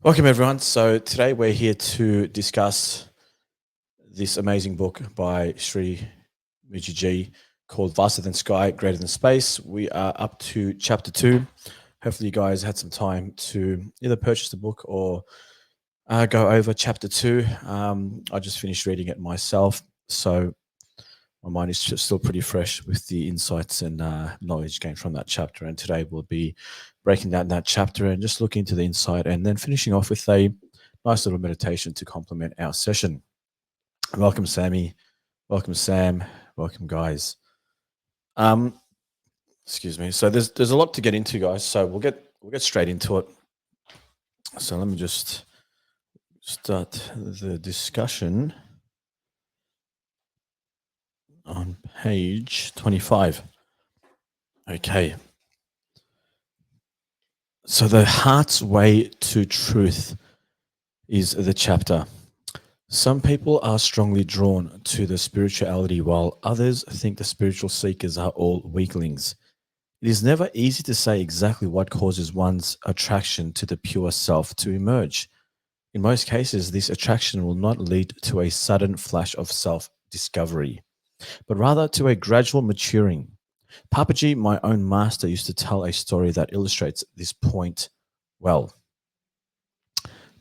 Welcome, everyone. So, today we're here to discuss this amazing book by Sri Mooji called Vaster Than Sky, Greater Than Space. We are up to chapter 2. Hopefully, you guys had some time to either purchase the book or go over chapter 2. I just finished reading it myself. So, my mind is just still pretty fresh with the insights and knowledge gained from that chapter. And today we'll be breaking down that chapter and just looking into the insight and then finishing off with a nice little meditation to complement our session. Welcome, Sammy. Welcome, Sam. Welcome, guys. Um, excuse me. So there's a lot to get into, guys. So we'll get straight into it. So let me just start the discussion on page 25. Okay. So the heart's way to truth is the chapter. Some people are strongly drawn to the spirituality, while others think the spiritual seekers are all weaklings. It is never easy to say exactly what causes one's attraction to the pure self to emerge. In most cases, this attraction will not lead to a sudden flash of self discovery, but rather to a gradual maturing. Papaji, my own master, used to tell a story that illustrates this point well.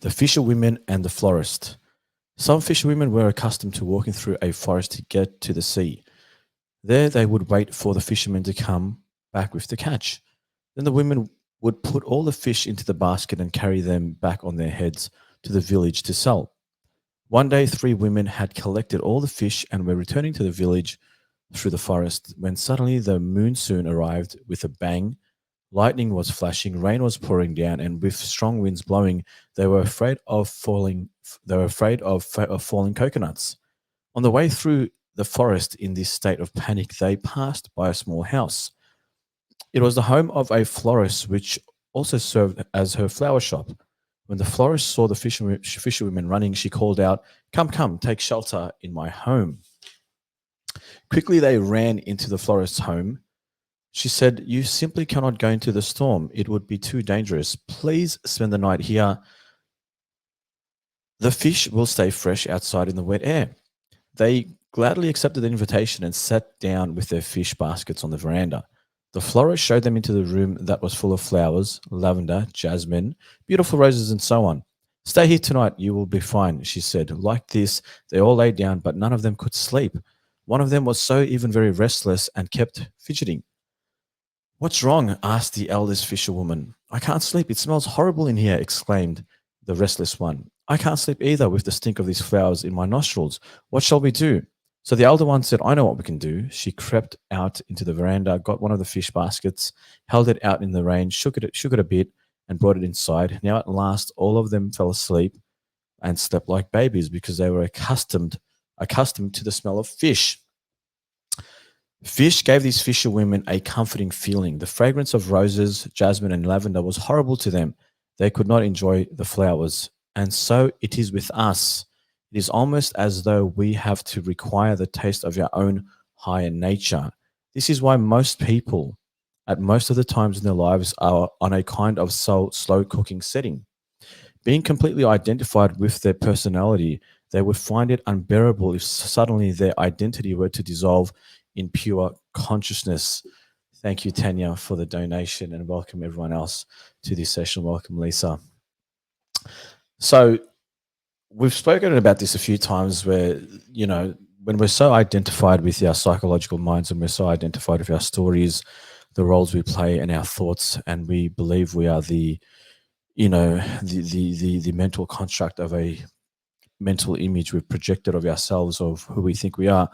The fisherwomen and the florist. Some fisherwomen were accustomed to walking through a forest to get to the sea. There they would wait for the fishermen to come back with the catch. Then the women would put all the fish into the basket and carry them back on their heads to the village to sell. One day, three women had collected all the fish and were returning to the village through the forest when suddenly the monsoon arrived with a bang. Lightning was flashing, rain was pouring down, and with strong winds blowing, they were afraid of falling. They were afraid of falling coconuts. On the way through the forest in this state of panic, they passed by a small house. It was the home of a florist, which also served as her flower shop. When the florist saw the fisherwomen running, she called out, "Come, come, take shelter in my home." Quickly, they ran into the florist's home. She said, "You simply cannot go into the storm. It would be too dangerous. Please spend the night here. The fish will stay fresh outside in the wet air." They gladly accepted the invitation and sat down with their fish baskets on the veranda. The florist showed them into the room that was full of flowers, lavender, jasmine, beautiful roses, and so on. "Stay here tonight, you will be fine," she said. Like this, they all lay down, but none of them could sleep. One of them was so even very restless and kept fidgeting. "What's wrong?" asked the eldest fisherwoman. "I can't sleep. It smells horrible in here," exclaimed the restless one. "I can't sleep either with the stink of these flowers in my nostrils. What shall we do?" So the elder one said, "I know what we can do." She crept out into the veranda, got one of the fish baskets, held it out in the rain, shook it a bit, and brought it inside. Now at last, all of them fell asleep and slept like babies because they were accustomed to the smell of fish. Fish gave these fisherwomen a comforting feeling. The fragrance of roses, jasmine, and lavender was horrible to them. They could not enjoy the flowers. And so it is with us. It is almost as though we have to require the taste of our own higher nature. This is why most people, at most of the times in their lives, are on a kind of slow cooking setting. Being completely identified with their personality, they would find it unbearable if suddenly their identity were to dissolve in pure consciousness. Thank you, Tanya, for the donation, and welcome everyone else to this session. Welcome, Lisa. So, we've spoken about this a few times where, when we're so identified with our psychological minds and we're so identified with our stories, the roles we play, and our thoughts, and we believe we are the mental construct of a mental image we've projected of ourselves, of who we think we are.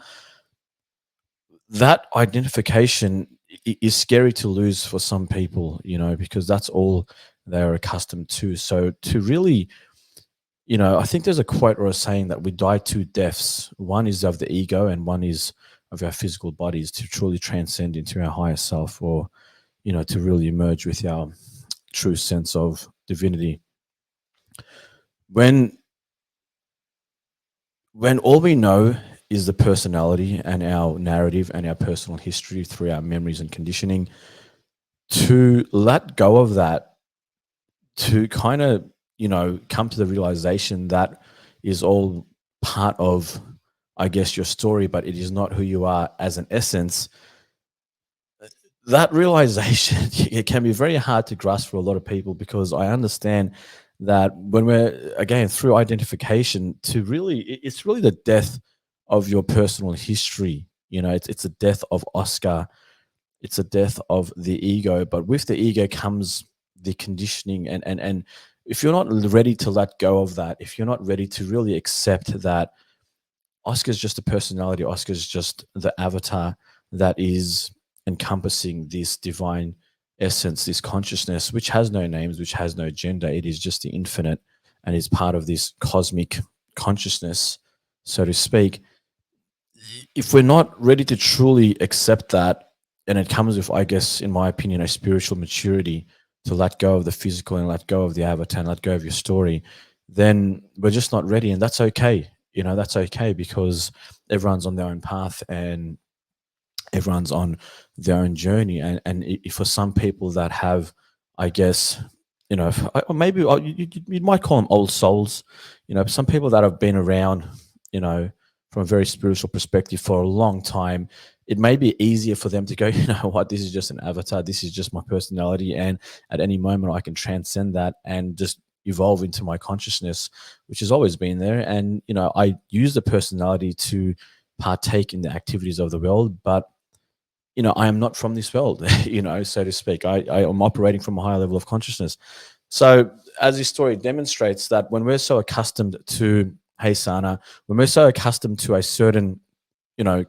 That identification is scary to lose for some people, because that's all they're accustomed to. So to really, I think there's a quote or a saying that we die two deaths. One is of the ego and one is of our physical bodies, to truly transcend into our higher self, or, to really emerge with our true sense of divinity. When when all we know is the personality and our narrative and our personal history through our memories and conditioning, to let go of that, to kind of come to the realization that is all part of, I guess, your story, but it is not who you are as an essence. That realization it can be very hard to grasp for a lot of people, because I understand that when we're, again, through identification, to really it's really the death of your personal history. It's a death of Oscar. It's a death of the ego, but with the ego comes the conditioning, and if you're not ready to let go of that, if you're not ready to really accept that Oscar's just a personality, Oscar's just the avatar that is encompassing this divine essence, this consciousness, which has no names, which has no gender. It is just the infinite and is part of this cosmic consciousness, so to speak. If we're not ready to truly accept that, and it comes with, I guess, in my opinion, a spiritual maturity to let go of the physical and let go of the avatar and let go of your story, then we're just not ready. And that's okay. That's okay, because everyone's on their own path and everyone's on their own journey. And for some people that have, I guess, or maybe you might call them old souls, some people that have been around, you know, from a very spiritual perspective for a long time, it may be easier for them to go, you know what, this is just an avatar, this is just my personality, and at any moment I can transcend that and just evolve into my consciousness, which has always been there. And I use the personality to partake in the activities of the world, but I am not from this world, so to speak. I am operating from a higher level of consciousness. So, as this story demonstrates, that when we're so accustomed to, hey, Sana, when we're so accustomed to a certain,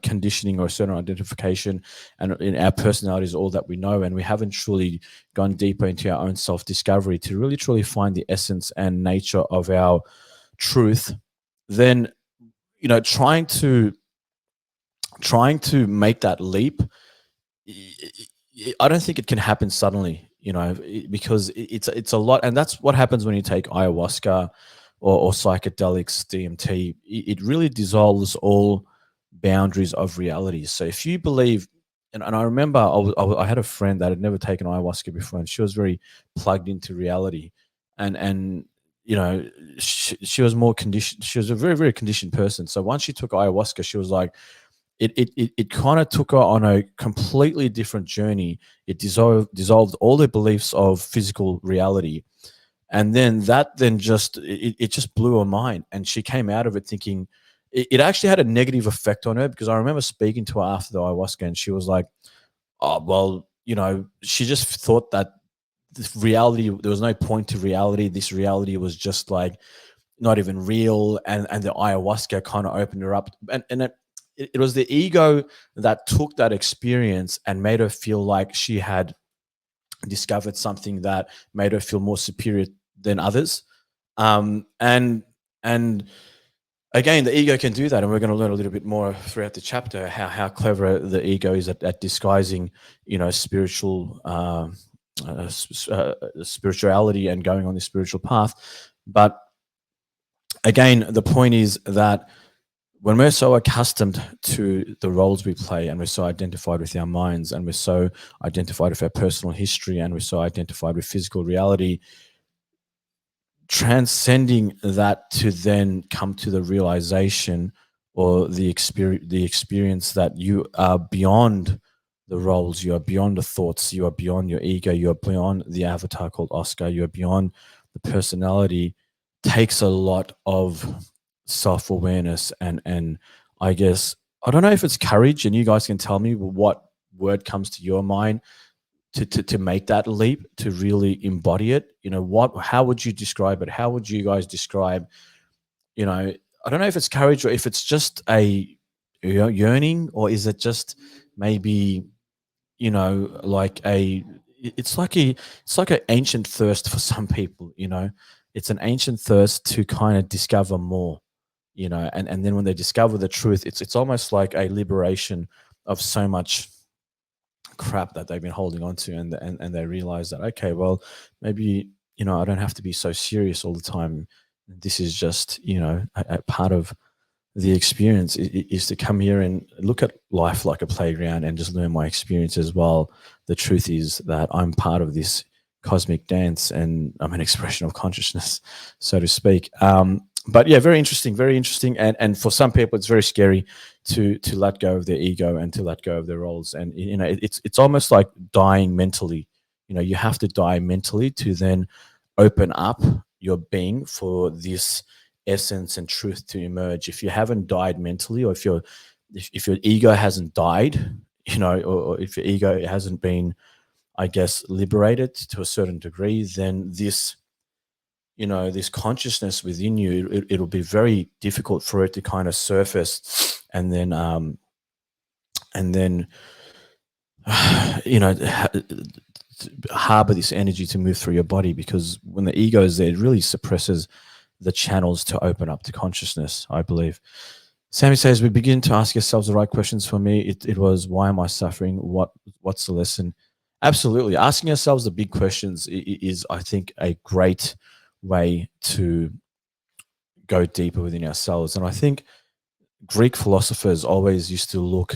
conditioning or a certain identification, and in our personality is all that we know, and we haven't truly gone deeper into our own self discovery to really truly find the essence and nature of our truth, then, trying to make that leap, I don't think it can happen suddenly, because it's a lot, and that's what happens when you take ayahuasca or psychedelics, DMT. It really dissolves all boundaries of reality. So if you believe, and I remember I had a friend that had never taken ayahuasca before, and she was very plugged into reality, and she was more conditioned. She was a very very conditioned person. So once she took ayahuasca, she was like, it kind of took her on a completely different journey. It dissolved all the beliefs of physical reality, and then just it just blew her mind, and she came out of it thinking it actually had a negative effect on her, because I remember speaking to her after the ayahuasca, and she was like, oh well, she just thought that this reality, there was no point to reality. This reality was just like not even real, and the ayahuasca kind of opened her up, and it was the ego that took that experience and made her feel like she had discovered something that made her feel more superior than others. And again, the ego can do that, and we're going to learn a little bit more throughout the chapter how clever the ego is at disguising, spiritual spirituality and going on this spiritual path. But again, the point is that when we're so accustomed to the roles we play, and we're so identified with our minds, and we're so identified with our personal history, and we're so identified with physical reality, transcending that to then come to the realization or the experience that you are beyond the roles, you are beyond the thoughts, you are beyond your ego, you are beyond the avatar called Oscar, you are beyond the personality, takes a lot of self-awareness, and I guess, I don't know if it's courage, and you guys can tell me what word comes to your mind to make that leap, to really embody it. How would you describe it? How would you guys describe, you know I don't know if it's courage, or if it's just a yearning, or is it just maybe, like it's like an ancient thirst for some people. It's an ancient thirst to kind of discover more, and then when they discover the truth, it's almost like a liberation of so much crap that they've been holding on to, and they realize that, okay, well, maybe, I don't have to be so serious all the time. This is just, a part of the experience, is to come here and look at life like a playground and just learn my experiences, while the truth is that I'm part of this cosmic dance and an expression of consciousness, so to speak. But yeah, very interesting. And for some people, it's very scary to let go of their ego and to let go of their roles. And it's almost like dying mentally. You have to die mentally to then open up your being for this essence and truth to emerge. If you haven't died mentally, or if your ego hasn't died, or if your ego hasn't been, I guess, liberated to a certain degree, then this consciousness within you, it'll be very difficult for it to kind of surface and then harbor this energy to move through your body, because when the ego is there, it really suppresses the channels to open up to consciousness, I believe. Sammy says, we begin to ask ourselves the right questions. For me, it was, why am I suffering? What's the lesson? Absolutely. Asking ourselves the big questions is, I think, a great way to go deeper within ourselves. And I think Greek philosophers always used to look,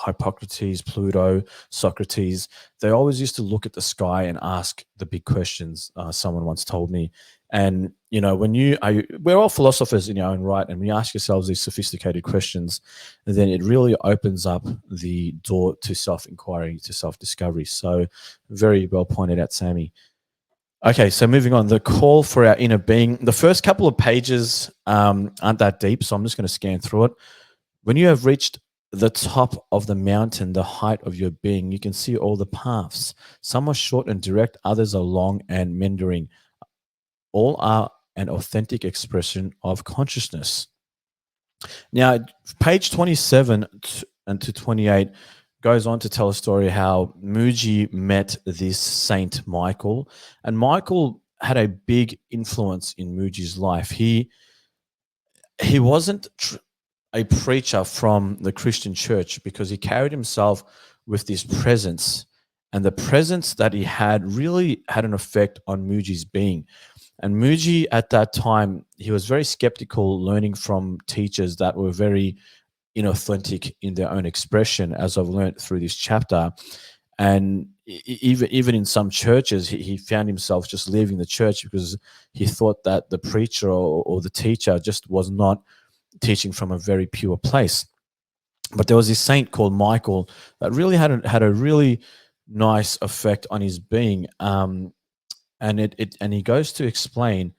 Hippocrates, Pluto, Socrates, they always used to look at the sky and ask the big questions, someone once told me. And, we're all philosophers in our own right. And when you ask yourselves these sophisticated questions, then it really opens up the door to self-inquiry, to self-discovery. So very well pointed out, Sammy. Okay, so moving on, the call for our inner being. The first couple of pages aren't that deep, so I'm just going to scan through it. When you have reached the top of the mountain, the height of your being, you can see all the paths. Some are short and direct, others are long and meandering. All are an authentic expression of consciousness. Now, page 27 and to 28 goes on to tell a story how Mooji met this Saint Michael, and Michael had a big influence in Mooji's life. He wasn't a preacher from the Christian church, because he carried himself with this presence, and the presence that he had really had an effect on Mooji's being. And Mooji, at that time, he was very skeptical, learning from teachers that were very inauthentic in their own expression, as I've learned through this chapter. And even in some churches, he found himself just leaving the church because he thought that the preacher or the teacher just was not teaching from a very pure place. But there was this saint called Michael that really had a really nice effect on his being. And he goes to explain,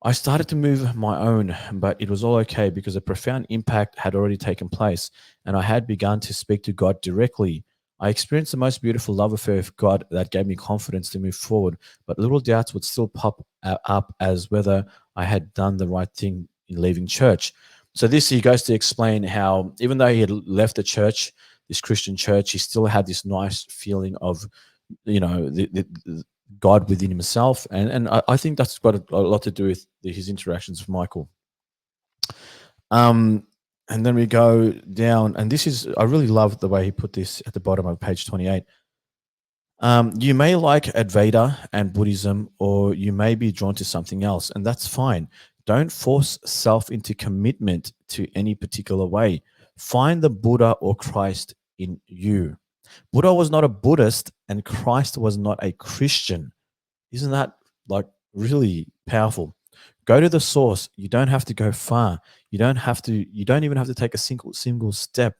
I started to move my own, but it was all okay because a profound impact had already taken place, and I had begun to speak to God directly. I experienced the most beautiful love affair with God that gave me confidence to move forward, but little doubts would still pop up as whether I had done the right thing in leaving church. So he goes to explain how even though he had left the church, this Christian church, he still had this nice feeling of, the God within himself. And I think that's got a lot to do with his interactions with Michael. And then we go down, and I really love the way he put this at the bottom of page 28. You may like Advaita and Buddhism, or you may be drawn to something else, and that's fine. Don't force self into commitment to any particular way. Find the Buddha or Christ in you. Buddha was not a Buddhist, and Christ was not a Christian. Isn't that really powerful? Go to the source. You don't have to go far. You don't even have to take a single step,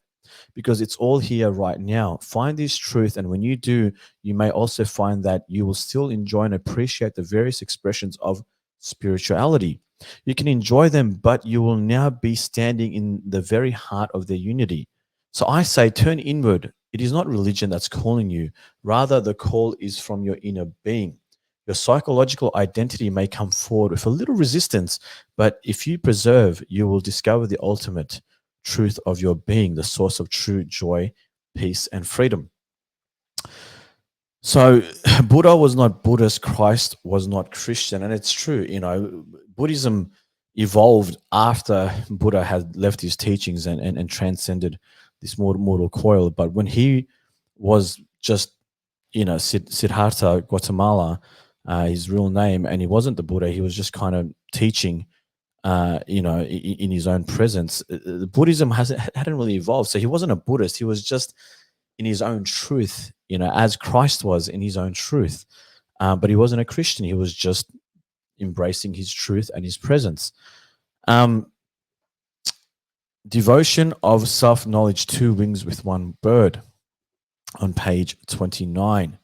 because it's all here right now. Find this truth, and when you do, you may also find that you will still enjoy and appreciate the various expressions of spirituality. You can enjoy them, but you will now be standing in the very heart of their unity. So I say, turn inward. It is not religion that's calling you. Rather, the call is from your inner being. Your psychological identity may come forward with a little resistance, but if you persevere, you will discover the ultimate truth of your being, the source of true joy, peace, and freedom. So Buddha was not Buddhist, Christ was not Christian. And it's true, Buddhism evolved after Buddha had left his teachings and transcended this mortal coil. But when he was just, Siddhartha Gautama, his real name, and he wasn't the Buddha, he was just kind of teaching, in his own presence. Buddhism hadn't really evolved. So he wasn't a Buddhist. He was just in his own truth, as Christ was in his own truth. But he wasn't a Christian. He was just embracing his truth and his presence. Um, Devotion of self knowledge, two wings with one bird, on page 29.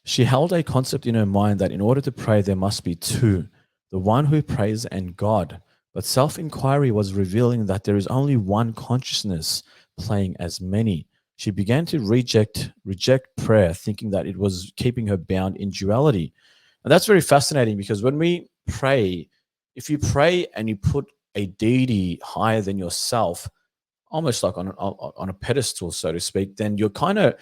She held a concept in her mind that in order to pray, there must be two, the one who prays and God. But self inquiry was revealing that there is only one consciousness playing as many. She began to reject prayer, thinking that it was keeping her bound in duality. And that's very fascinating because when we pray, if you pray and you put a deity higher than yourself, almost like on a pedestal, so to speak, then you're kind of,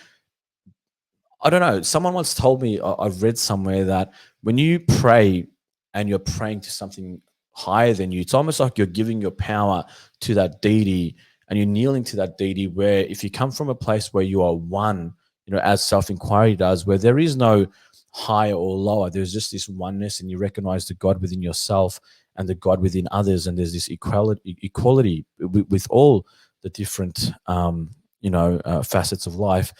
I don't know. Someone once told me, I've read somewhere that when you pray and you're praying to something higher than you, it's almost like you're giving your power to that deity and you're kneeling to that deity. Where if you come from a place where you are one, as self inquiry does, where there is no higher or lower, there's just this oneness, and you recognize the God within yourself and the God within others, and there's this equality with all the different, facets of life,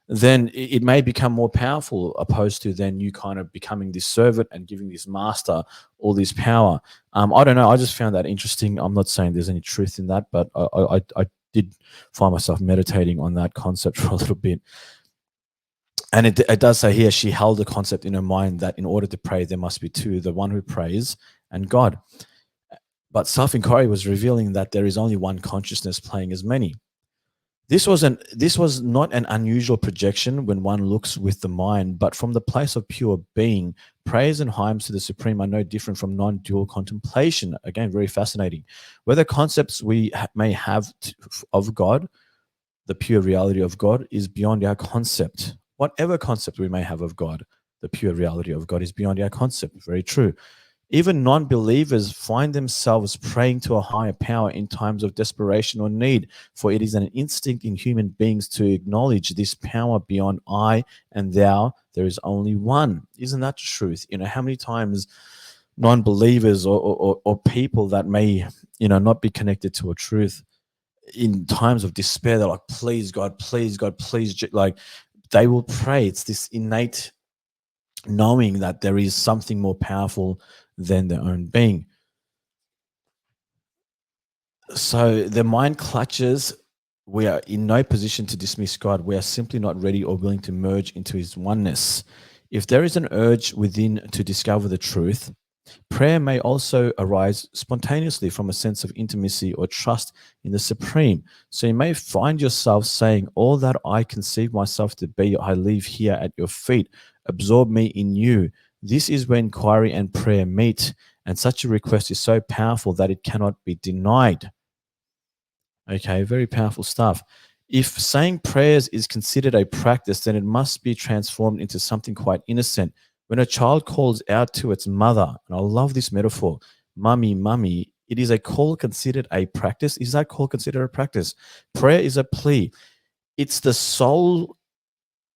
then it may become more powerful, opposed to then you kind of becoming this servant and giving this master all this power. I don't know. I just found that interesting. I'm not saying there's any truth in that, but I did find myself meditating on that concept for a little bit. And it does say here, she held the concept in her mind that in order to pray, there must be two, the one who prays and God. But self inquiry was revealing that there is only one consciousness playing as many. This was not an unusual projection when one looks with the mind, but from the place of pure being, praise and hymns to the Supreme are no different from non-dual contemplation. Again, very fascinating. Whether concepts we may have of God, the pure reality of God, is beyond our concept. Whatever concept we may have of God, the pure reality of God is beyond our concept. Very true. Even non believers find themselves praying to a higher power in times of desperation or need, for it is an instinct in human beings to acknowledge this power beyond I and thou. There is only one. Isn't that the truth? How many times non believers or people that may, not be connected to a truth, in times of despair, they're like, please, God, please, God, please. Like, they will pray. It's this innate knowing that there is something more powerful than their own being. So the mind clutches. We are in no position to dismiss God. We are simply not ready or willing to merge into his oneness. If there is an urge within to discover the truth, prayer may also arise spontaneously from a sense of intimacy or trust in the Supreme. So you may find yourself saying, all that I conceive myself to be, I leave here at your feet. Absorb me in you. This is where inquiry and prayer meet. And such a request is so powerful that it cannot be denied. Okay, very powerful stuff. If saying prayers is considered a practice, then it must be transformed into something quite innocent. When a child calls out to its mother, and I love this metaphor, mummy, mummy, it is a call considered a practice. Is that call considered a practice? Prayer is a plea. It's the soul.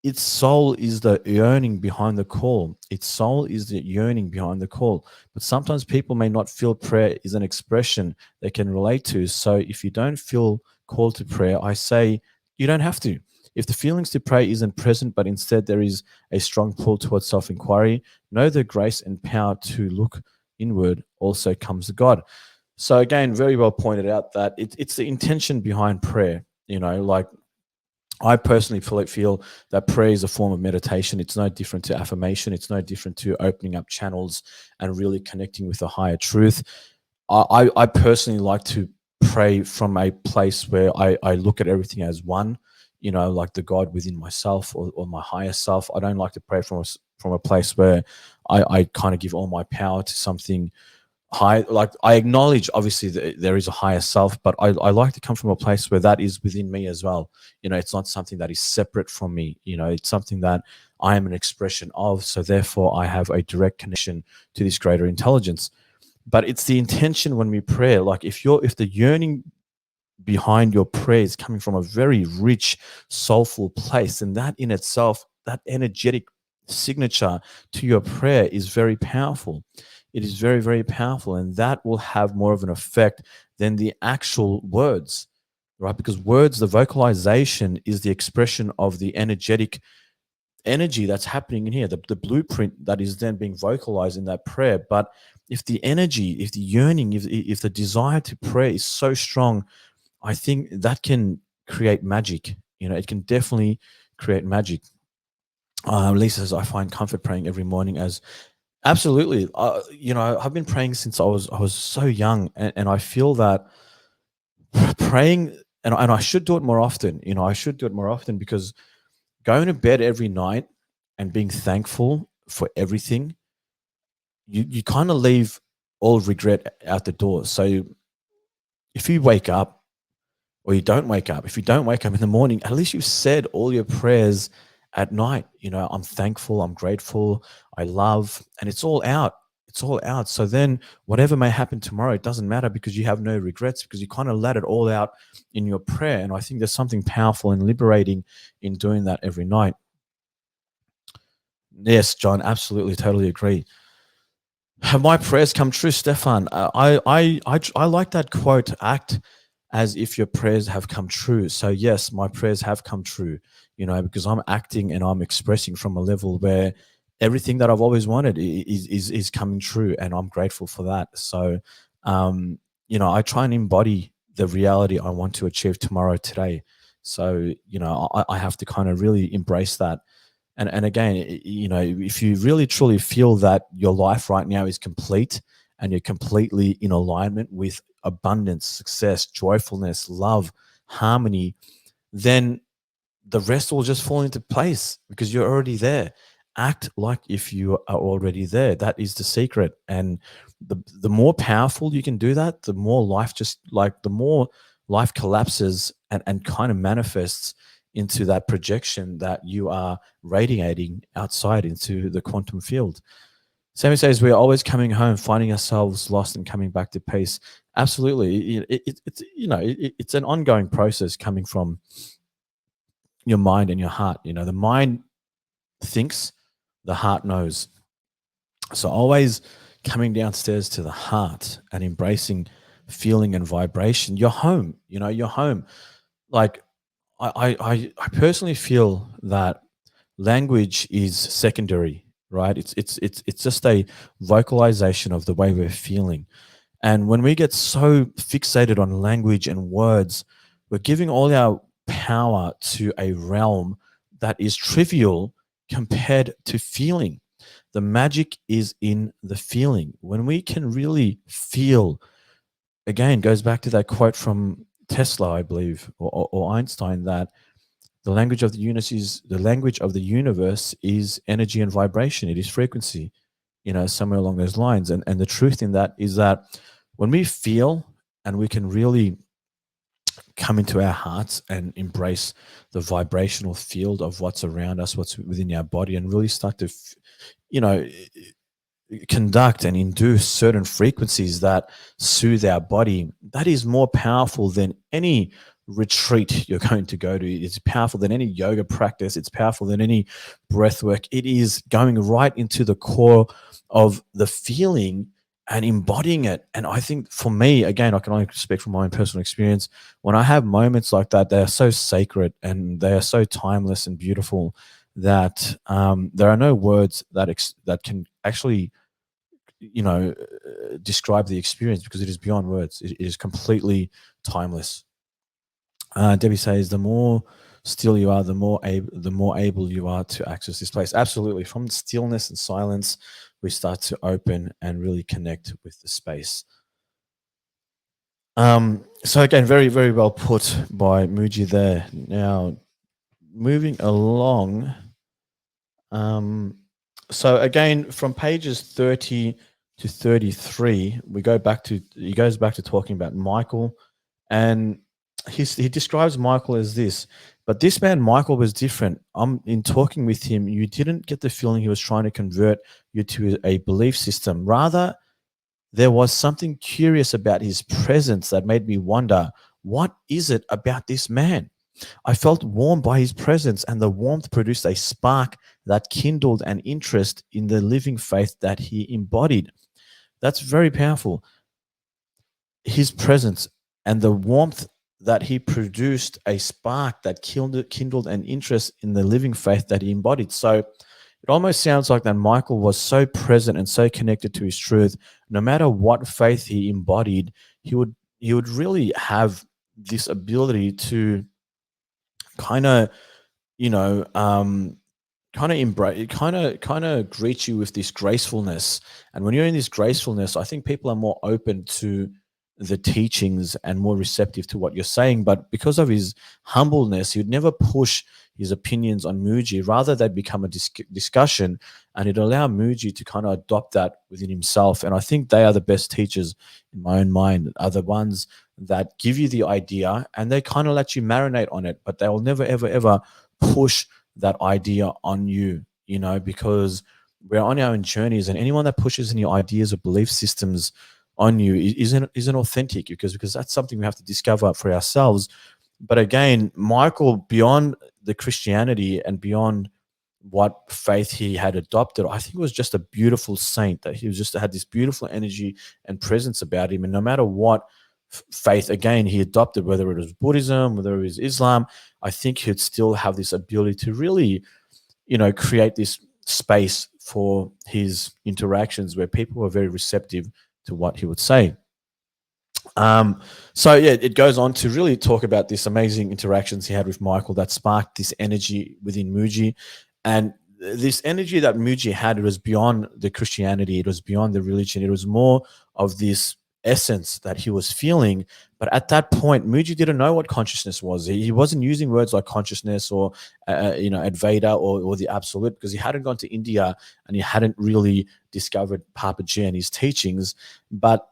Its soul is the yearning behind the call. Its soul is the yearning behind the call. But sometimes people may not feel prayer is an expression they can relate to. So if you don't feel called to prayer, I say you don't have to. If the feelings to pray isn't present, but instead there is a strong pull towards self inquiry, know the grace and power to look inward also comes to God. So, again, very well pointed out that it's the intention behind prayer. Like, I personally feel that prayer is a form of meditation. It's no different to affirmation. It's no different to opening up channels and really connecting with a higher truth. I personally like to pray from a place where I look at everything as one, like the God within myself, or my higher self. I don't like to pray from a place where I kind of give all my power to something high. Like, I acknowledge obviously that there is a higher self, but I like to come from a place where that is within me as well. It's not something that is separate from me. It's something that I am an expression of, so therefore I have a direct connection to this greater intelligence. But it's the intention when we pray. Like, if the yearning behind your prayer is coming from a very rich, soulful place, and that in itself, that energetic signature to your prayer is very powerful. It is very, very powerful, and that will have more of an effect than the actual words, right? Because words, the vocalization is the expression of the energetic energy that's happening in here, the blueprint that is then being vocalized in that prayer. But if the energy, if the yearning, if the desire to pray is so strong, I think that can create magic. It can definitely create magic. Lisa says, I find comfort praying every morning as absolutely. I've been praying since I was so young, and I feel that praying, and I should do it more often. I should do it more often because going to bed every night and being thankful for everything, you kind of leave all regret out the door. So if you wake up or you don't wake up, if you don't wake up in the morning, at least you've said all your prayers at night. I'm thankful, I'm grateful, I love, and it's all out. It's all out. So then whatever may happen tomorrow, it doesn't matter because you have no regrets because you kind of let it all out in your prayer. And I think there's something powerful and liberating in doing that every night. Yes, John, absolutely, totally agree. Have my prayers come true, Stefan? I like that quote. Act as if your prayers have come true. So yes, my prayers have come true. Because I'm acting and I'm expressing from a level where everything that I've always wanted is coming true, and I'm grateful for that. So, I try and embody the reality I want to achieve tomorrow, today. So, I have to kind of really embrace that. And again, if you really truly feel that your life right now is complete and you're completely in alignment with abundance, success, joyfulness, love, harmony, then the rest will just fall into place because you're already there. Act like if you are already there. That is the secret. And the more powerful you can do that, the more life collapses and kind of manifests into that projection that you are radiating outside into the quantum field. Sammy says we're always coming home, finding ourselves lost and coming back to peace. Absolutely. It's an ongoing process coming from your mind and your heart. The mind thinks, the heart knows. So always coming downstairs to the heart and embracing feeling and vibration. You're home. You're home. Like I personally feel that language is secondary, right? It's just a vocalization of the way we're feeling. And when we get so fixated on language and words, we're giving all our power to a realm that is trivial compared to feeling. The magic is in the feeling. When we can really feel, again, goes back to that quote from Tesla, I believe, or Einstein, that the language of the universe is energy and vibration. It is frequency, somewhere along those lines. And the truth in that is that when we feel and we can really come into our hearts and embrace the vibrational field of what's around us, what's within our body, and really start to, you know, conduct and induce certain frequencies that soothe our body, that is more powerful than any retreat you're going to go to. It's powerful than any yoga practice. It's powerful than any breath work. It is going right into the core of the feeling and embodying it. And I think for me, again, I can only speak from my own personal experience. When I have moments like that, they are so sacred and they are so timeless and beautiful that there are no words that can actually describe the experience, because it is beyond words. It is completely timeless. Debbie says, the more still you are, the more able you are to access this place. Absolutely. From stillness and silence, we start to open and really connect with the space. So again, very, very well put by Mooji there. Now, moving along. So again, from pages 30 to 33, he goes back to talking about Michael, and he describes Michael as this. But this man, Michael, was different. In talking with him, you didn't get the feeling he was trying to convert you to a belief system. Rather, there was something curious about his presence that made me wonder, what is it about this man? I felt warmed by his presence, and the warmth produced a spark that kindled an interest in the living faith that he embodied. That's very powerful. His presence and the warmth that he produced a spark that kindled an interest in the living faith that he embodied. So it almost sounds like that Michael was so present and so connected to his truth. No matter what faith he embodied, he would really have this ability to kind of, you know, kind of embrace it, kind of greet you with this gracefulness. And when you're in this gracefulness, I think people are more open to the teachings and more receptive to what you're saying. But because of his humbleness, he would never push his opinions on Muji. Rather, they'd become a discussion, and it'd allow Muji to kind of adopt that within himself. And I think they are the best teachers in my own mind, are the ones that give you the idea and they kind of let you marinate on it, but they will never, ever, ever push that idea on you, because we're on our own journeys, and anyone that pushes any ideas or belief systems on you isn't authentic, because that's something we have to discover for ourselves. But again, Michael, beyond the Christianity and beyond what faith he had adopted, I think it was just a beautiful saint, that he was just had this beautiful energy and presence about him. And no matter what faith, again, he adopted, whether it was Buddhism, whether it was Islam, I think he'd still have this ability to really, create this space for his interactions where people were very receptive to what he would say. So yeah, it goes on to really talk about this amazing interactions he had with Michael that sparked this energy within Mooji. And this energy that Mooji had, it was beyond the Christianity, it was beyond the religion, it was more of this essence that he was feeling. But at that point, Mooji didn't know what consciousness was. He wasn't using words like consciousness or Advaita, or the absolute, because he hadn't gone to India and he hadn't really discovered Papaji and his teachings. But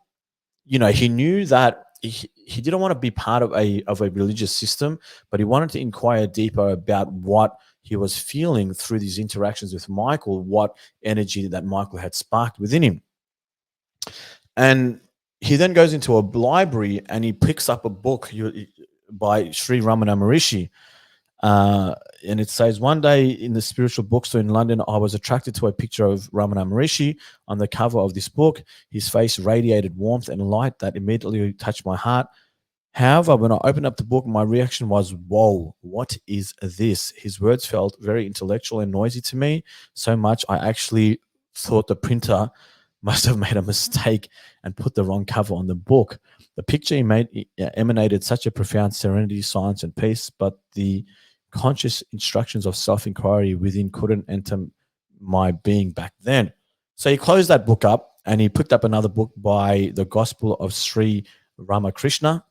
he knew that he didn't want to be part of a religious system, but he wanted to inquire deeper about what he was feeling through these interactions with Michael, what energy that Michael had sparked within him. And he then goes into a library and he picks up a book by Sri Ramana Maharishi. And it says, one day in the spiritual bookstore in London, I was attracted to a picture of Ramana Maharishi on the cover of this book. His face radiated warmth and light that immediately touched my heart. However, when I opened up the book, my reaction was, whoa, what is this? His words felt very intellectual and noisy to me, so much I actually thought the printer must have made a mistake and put the wrong cover on the book. The picture he made emanated such a profound serenity, silence, and peace, but the conscious instructions of self-inquiry within couldn't enter my being back then. So he closed that book up and he picked up another book by the Gospel of Sri Ramakrishna.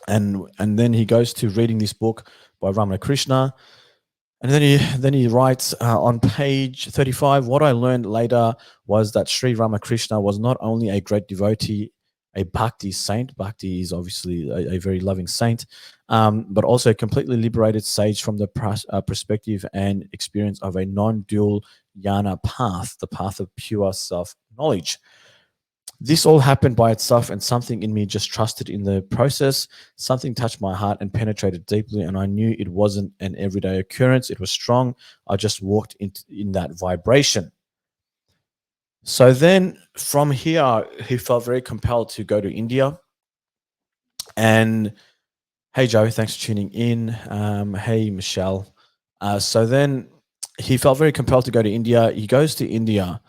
And then he goes to reading this book by Ramakrishna. And then he writes on page 35, what I learned later was that Sri Ramakrishna was not only a great devotee, a bhakti saint. Bhakti is obviously a very loving saint, but also a completely liberated sage from the perspective and experience of a non-dual jnana path, the path of pure self-knowledge. This all happened by itself, and something in me just trusted in the process. Something touched my heart and penetrated deeply, and I knew it wasn't an everyday occurrence. It was strong. I just walked in that vibration. So then from here, he felt very compelled to go to India. And hey, Joe, thanks for tuning in. Hey, Michelle. So then he felt very compelled to go to India. He goes to India.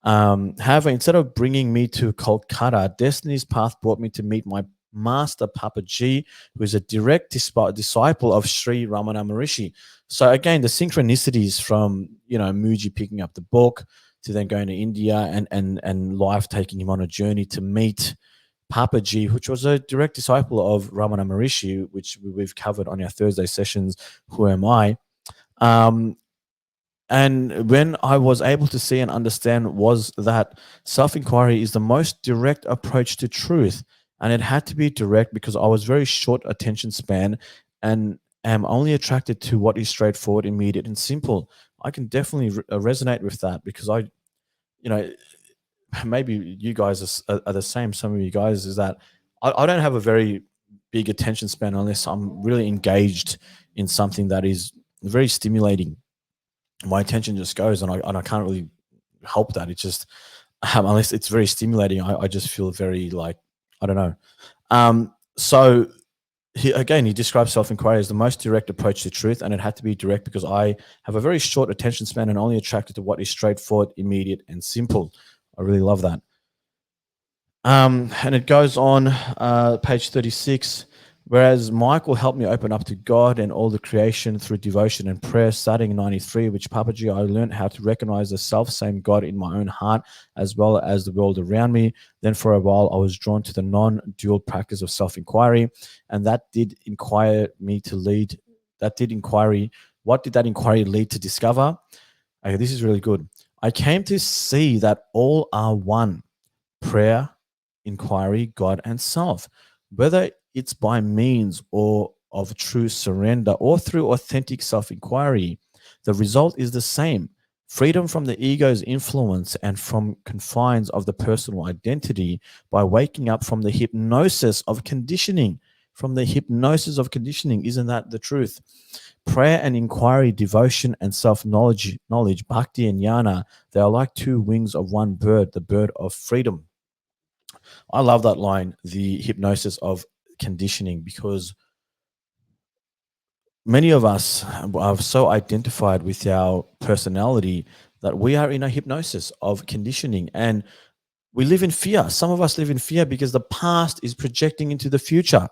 However, instead of bringing me to Kolkata, Destiny's Path brought me to meet my master Papaji, who is a direct disciple of Sri Ramana Maharishi. So again, the synchronicities from Mooji picking up the book to then going to India and life taking him on a journey to meet Papaji, which was a direct disciple of Ramana Maharishi, which we've covered on our Thursday sessions. Who am I? And when I was able to see and understand was that self-inquiry is the most direct approach to truth. And it had to be direct because I was very short attention span and am only attracted to what is straightforward, immediate, and simple. I can definitely resonate with that because you know, maybe you guys are the same. Some of you guys is that I don't have a very big attention span unless I'm really engaged in something that is very stimulating. My attention just goes, and I can't really help that. It's just unless it's very stimulating, I just feel very like I don't know. So He describes self-inquiry as the most direct approach to truth, and it had to be direct because I have a very short attention span and only attracted to what is straightforward, immediate, and simple. I really love that. And it goes on, page 36. Whereas Michael helped me open up to God and all the creation through devotion and prayer, starting in 93, which Papaji, I learned how to recognize the self same God in my own heart as well as the world around me. Then for a while, I was drawn to the non dual practice of self inquiry, and that did inquire me to lead. That did inquiry. What did that inquiry lead to discover? Okay, this is really good. I came to see that all are one: prayer, inquiry, God, and self. Whether it's by means or of true surrender or through authentic self inquiry, the result is the same: freedom from the ego's influence and from confines of the personal identity by waking up from the hypnosis of conditioning. From the hypnosis of conditioning, isn't that the truth? Prayer and inquiry, devotion and self knowledge, bhakti and jnana, they are like two wings of one bird, the bird of freedom. I love that line, the hypnosis of conditioning, because many of us are so identified with our personality that we are in a hypnosis of conditioning, and we live in fear. Some of us live in fear because the past is projecting into the future.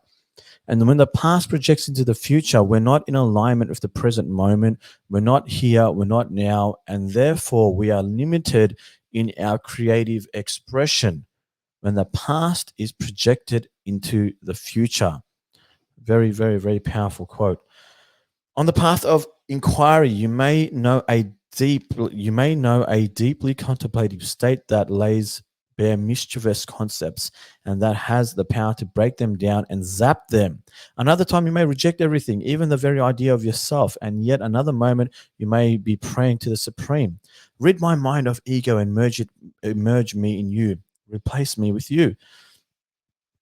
And when the past projects into the future, we're not in alignment with the present moment. We're not here, we're not now, and therefore we are limited in our creative expression when the past is projected into the future. Very, very, very powerful quote. On the path of inquiry, you may know a deeply contemplative state that lays bare mischievous concepts and that has the power to break them down and zap them. Another time you may reject everything, even the very idea of yourself, and yet another moment you may be praying to the Supreme. Rid my mind of ego and merge me in you. Replace me with you.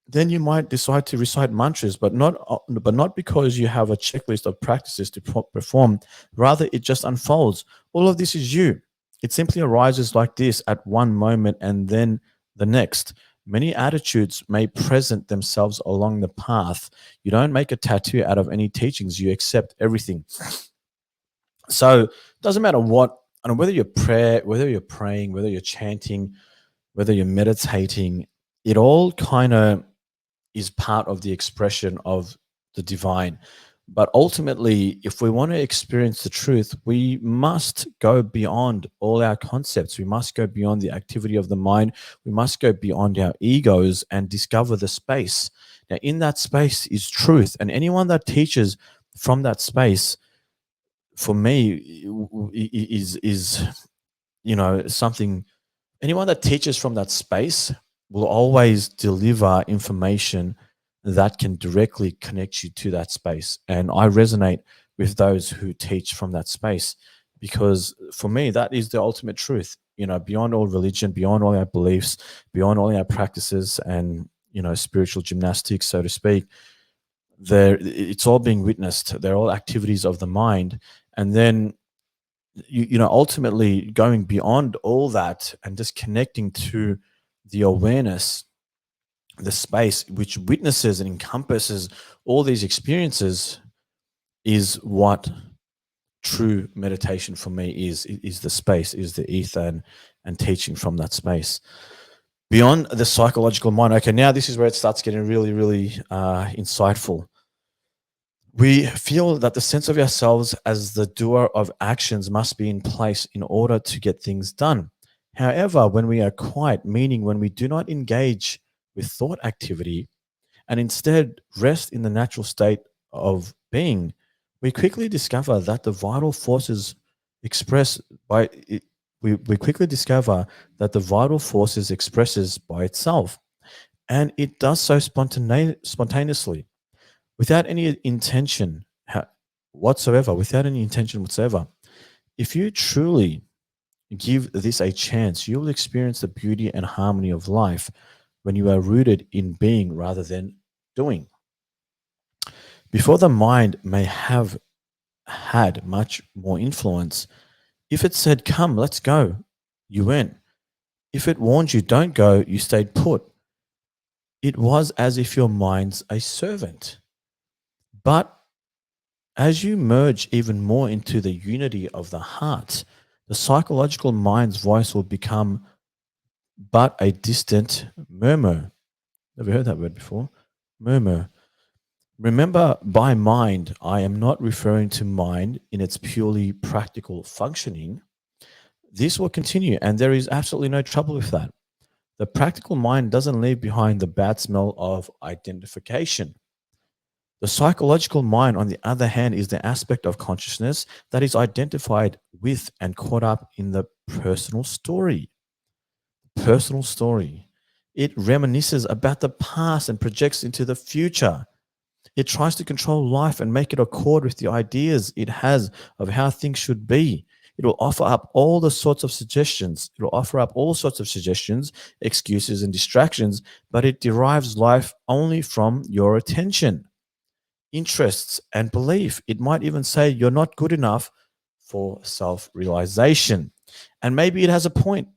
Then you might decide to recite mantras, but not because you have a checklist of practices to perform. Rather, it just unfolds. All of this is you. It simply arises like this at one moment and then the next. Many attitudes may present themselves along the path. You don't make a tattoo out of any teachings. You accept everything. So it doesn't matter what, and whether you're praying, whether you're chanting, whether you're meditating, it all kind of is part of the expression of the divine. But ultimately, if we want to experience the truth, we must go beyond all our concepts. We must go beyond the activity of the mind. We must go beyond our egos and discover the space. Now, in that space is truth. And anyone that teaches from that space, for me, is something. Anyone that teaches from that space will always deliver information that can directly connect you to that space. And I resonate with those who teach from that space because for me, that is the ultimate truth. Beyond all religion, beyond all our beliefs, beyond all our practices and, spiritual gymnastics, so to speak, it's all being witnessed. They're all activities of the mind. And then ultimately going beyond all that and just connecting to the awareness, the space which witnesses and encompasses all these experiences is what true meditation for me is the space, is the ether, and teaching from that space beyond the psychological mind. Okay, now this is where it starts getting really, really insightful. We feel that the sense of ourselves as the doer of actions must be in place in order to get things done. However, when we are quiet, meaning when we do not engage with thought activity and instead rest in the natural state of being, we quickly discover that the vital forces express by it, we quickly discover that the vital forces expresses by itself, and it does so spontaneously without any intention whatsoever. If you truly give this a chance, you will experience the beauty and harmony of life when you are rooted in being rather than doing. Before the mind may have had much more influence, if it said, "Come, let's go," you went. If it warned you, "Don't go," you stayed put. It was as if your mind's a servant. But as you merge even more into the unity of the heart, the psychological mind's voice will become but a distant murmur. Have you heard that word before? Murmur. Remember, by mind, I am not referring to mind in its purely practical functioning. This will continue, and there is absolutely no trouble with that. The practical mind doesn't leave behind the bad smell of identification. The psychological mind, on the other hand, is the aspect of consciousness that is identified with and caught up in the personal story. Personal story. It reminisces about the past and projects into the future. It tries to control life and make it accord with the ideas it has of how things should be. It will offer up all the sorts of suggestions. It will offer up all sorts of suggestions, excuses, and distractions, but it derives life only from your attention, interests, and belief. It might even say you're not good enough for self realization. And maybe it has a point.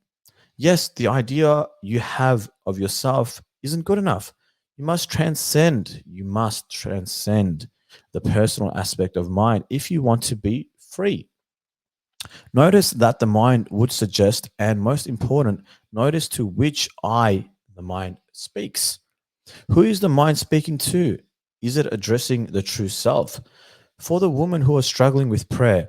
Yes, the idea you have of yourself isn't good enough. You must transcend the personal aspect of mind if you want to be free. Notice that the mind would suggest, and most important, notice to which I, the mind, speaks. Who is the mind speaking to? Is it addressing the true self? For the woman who was struggling with prayer,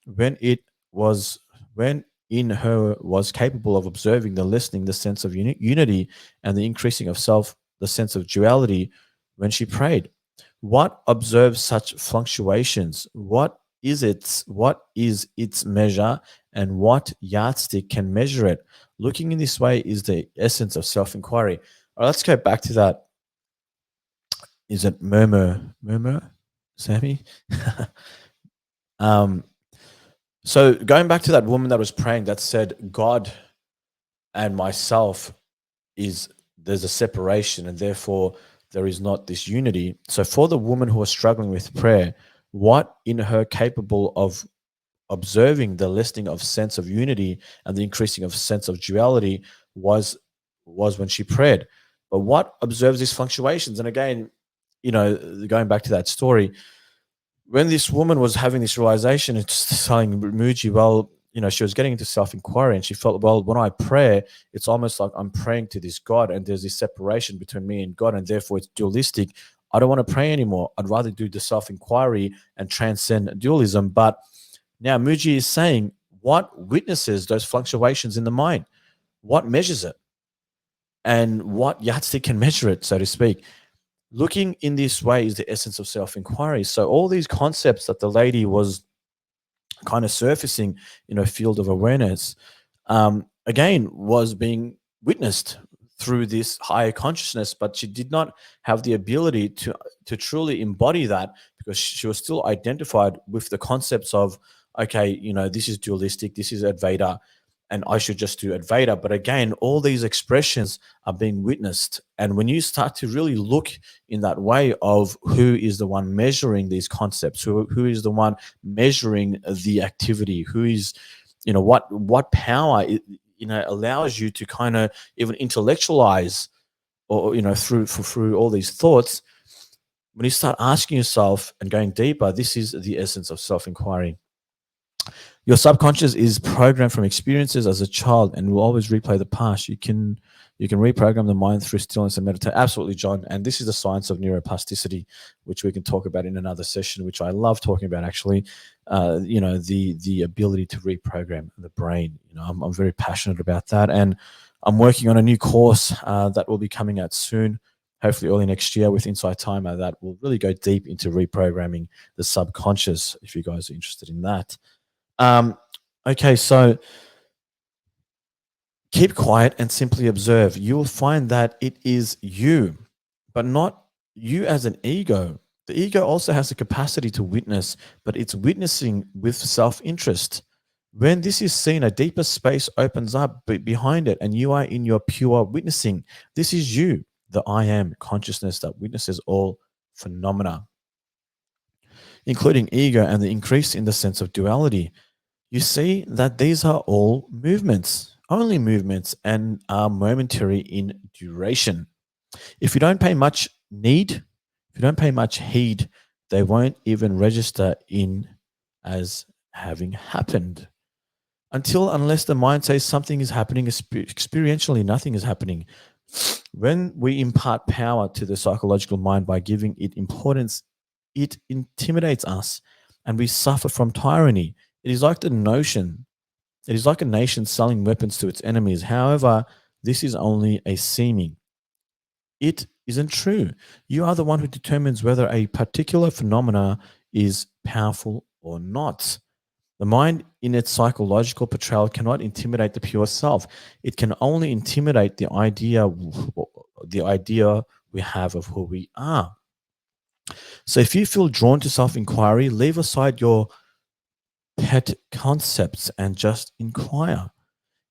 when it was when in her was capable of observing the listening, the sense of unity, and the increasing of self, the sense of duality, when she prayed. What observes such fluctuations? What is its measure, and what yardstick can measure it? Looking in this way is the essence of self-inquiry. All right, let's go back to that. Is it murmur, Sammy? um, so going back to that woman that was praying that said, God and myself is there's a separation and therefore there is not this unity. So for the woman who was struggling with prayer, what in her capable of observing the listing of sense of unity and the increasing of sense of duality was when she prayed. But what observes these fluctuations? And again, going back to that story, when this woman was having this realization and just telling Mooji, well, she was getting into self-inquiry and she felt, well, when I pray, it's almost like I'm praying to this God and there's this separation between me and God and therefore it's dualistic. I don't want to pray anymore. I'd rather do the self-inquiry and transcend dualism. But now Mooji is saying, what witnesses those fluctuations in the mind? What measures it? And what yardstick can measure it, so to speak? Looking in this way is the essence of self-inquiry. So all these concepts that the lady was kind of surfacing in her field of awareness, again, was being witnessed through this higher consciousness, but she did not have the ability to truly embody that because she was still identified with the concepts of, okay, this is dualistic, this is Advaita, and I should just do Advaita. But again, all these expressions are being witnessed. And when you start to really look in that way of who is the one measuring these concepts, who is the one measuring the activity, who is, what power, allows you to kind of even intellectualize or, through all these thoughts, when you start asking yourself and going deeper, this is the essence of self-inquiry. Your subconscious is programmed from experiences as a child and will always replay the past. You can reprogram the mind through stillness and meditation. Absolutely, John. And this is the science of neuroplasticity, which we can talk about in another session, which I love talking about actually. The ability to reprogram the brain. I'm very passionate about that. And I'm working on a new course that will be coming out soon, hopefully early next year with Insight Timer, that will really go deep into reprogramming the subconscious, if you guys are interested in that. Okay, so keep quiet and simply observe. You will find that it is you, but not you as an ego. The ego also has the capacity to witness, but it's witnessing with self-interest. When this is seen, a deeper space opens up behind it, and you are in your pure witnessing. This is you, the I am consciousness that witnesses all phenomena, including ego and the increase in the sense of duality. You see that these are all movements, only movements, and are momentary in duration. If you don't pay much heed, they won't even register in as having happened. Unless the mind says something is happening, experientially nothing is happening. When we impart power to the psychological mind by giving it importance, it intimidates us and we suffer from tyranny. It is like the notion, it is like a nation selling weapons to its enemies. However, this is only a seeming. It isn't true. You are the one who determines whether a particular phenomena is powerful or not. The mind, in its psychological portrayal, cannot intimidate the pure self. It can only intimidate the idea we have of who we are. So, if you feel drawn to self inquiry, leave aside your pet concepts and just inquire.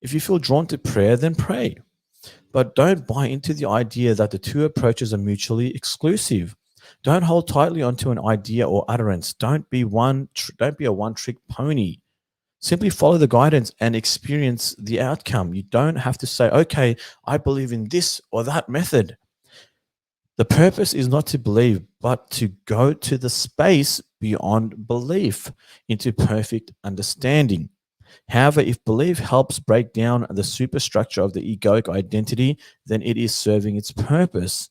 If you feel drawn to prayer, then pray. But don't buy into the idea that the two approaches are mutually exclusive. Don't hold tightly onto an idea or utterance. Don't be a one-trick pony. Simply follow the guidance and experience the outcome. You don't have to say, okay, I believe in this or that method. The purpose is not to believe, but to go to the space beyond belief into perfect understanding. However, if belief helps break down the superstructure of the egoic identity, then it is serving its purpose.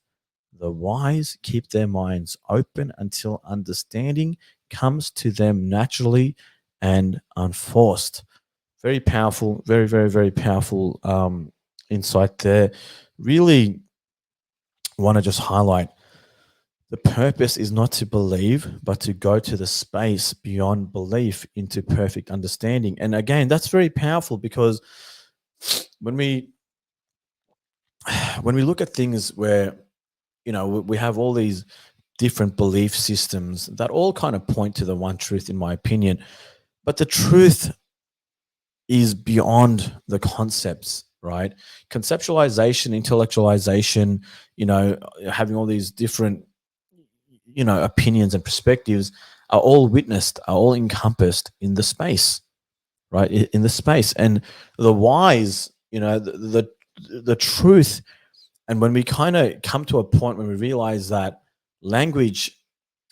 The wise keep their minds open until understanding comes to them naturally and unforced. Very powerful, very, very, very powerful insight there. Really want to just highlight the purpose is not to believe, but to go to the space beyond belief into perfect understanding. And again, that's very powerful because when we when we look at things where we have all these different belief systems that all kind of point to the one truth, in my opinion, but the truth is beyond the concepts, right? Conceptualization, intellectualization, having all these different opinions and perspectives are all witnessed, are all encompassed in the space, right? In the space. And the wise, the truth. And when we kind of come to a point when we realize that language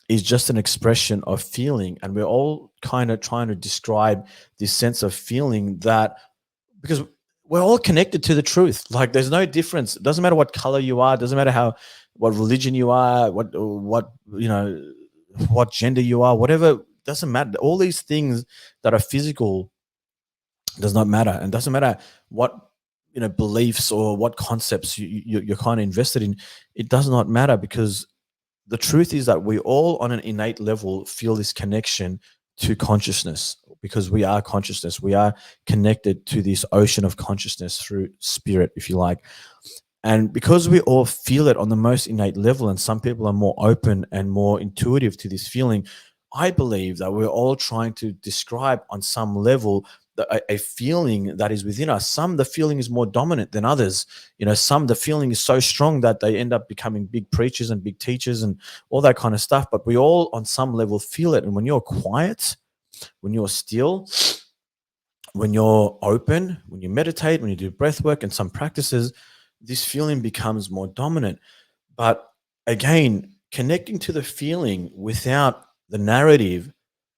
is just an expression of feeling, and we're all kind of trying to describe this sense of feeling, that because we're all connected to the truth. Like, there's no difference. It doesn't matter what color you are. It doesn't matter what religion you are, what gender you are, whatever. Doesn't matter. All these things that are physical does not matter, and doesn't matter what beliefs or what concepts you're kind of invested in. It does not matter, because the truth is that we all, on an innate level, feel this connection to consciousness, because we are consciousness. We are connected to this ocean of consciousness through spirit, if you like. And because we all feel it on the most innate level, and some people are more open and more intuitive to this feeling, I believe that we're all trying to describe on some level a feeling that is within us. Some, the feeling is more dominant than others. Some, the feeling is so strong that they end up becoming big preachers and big teachers and all that kind of stuff. But we all, on some level, feel it. And when you're quiet, when you're still, when you're open, when you meditate, when you do breath work and some practices, this feeling becomes more dominant. But again, connecting to the feeling without the narrative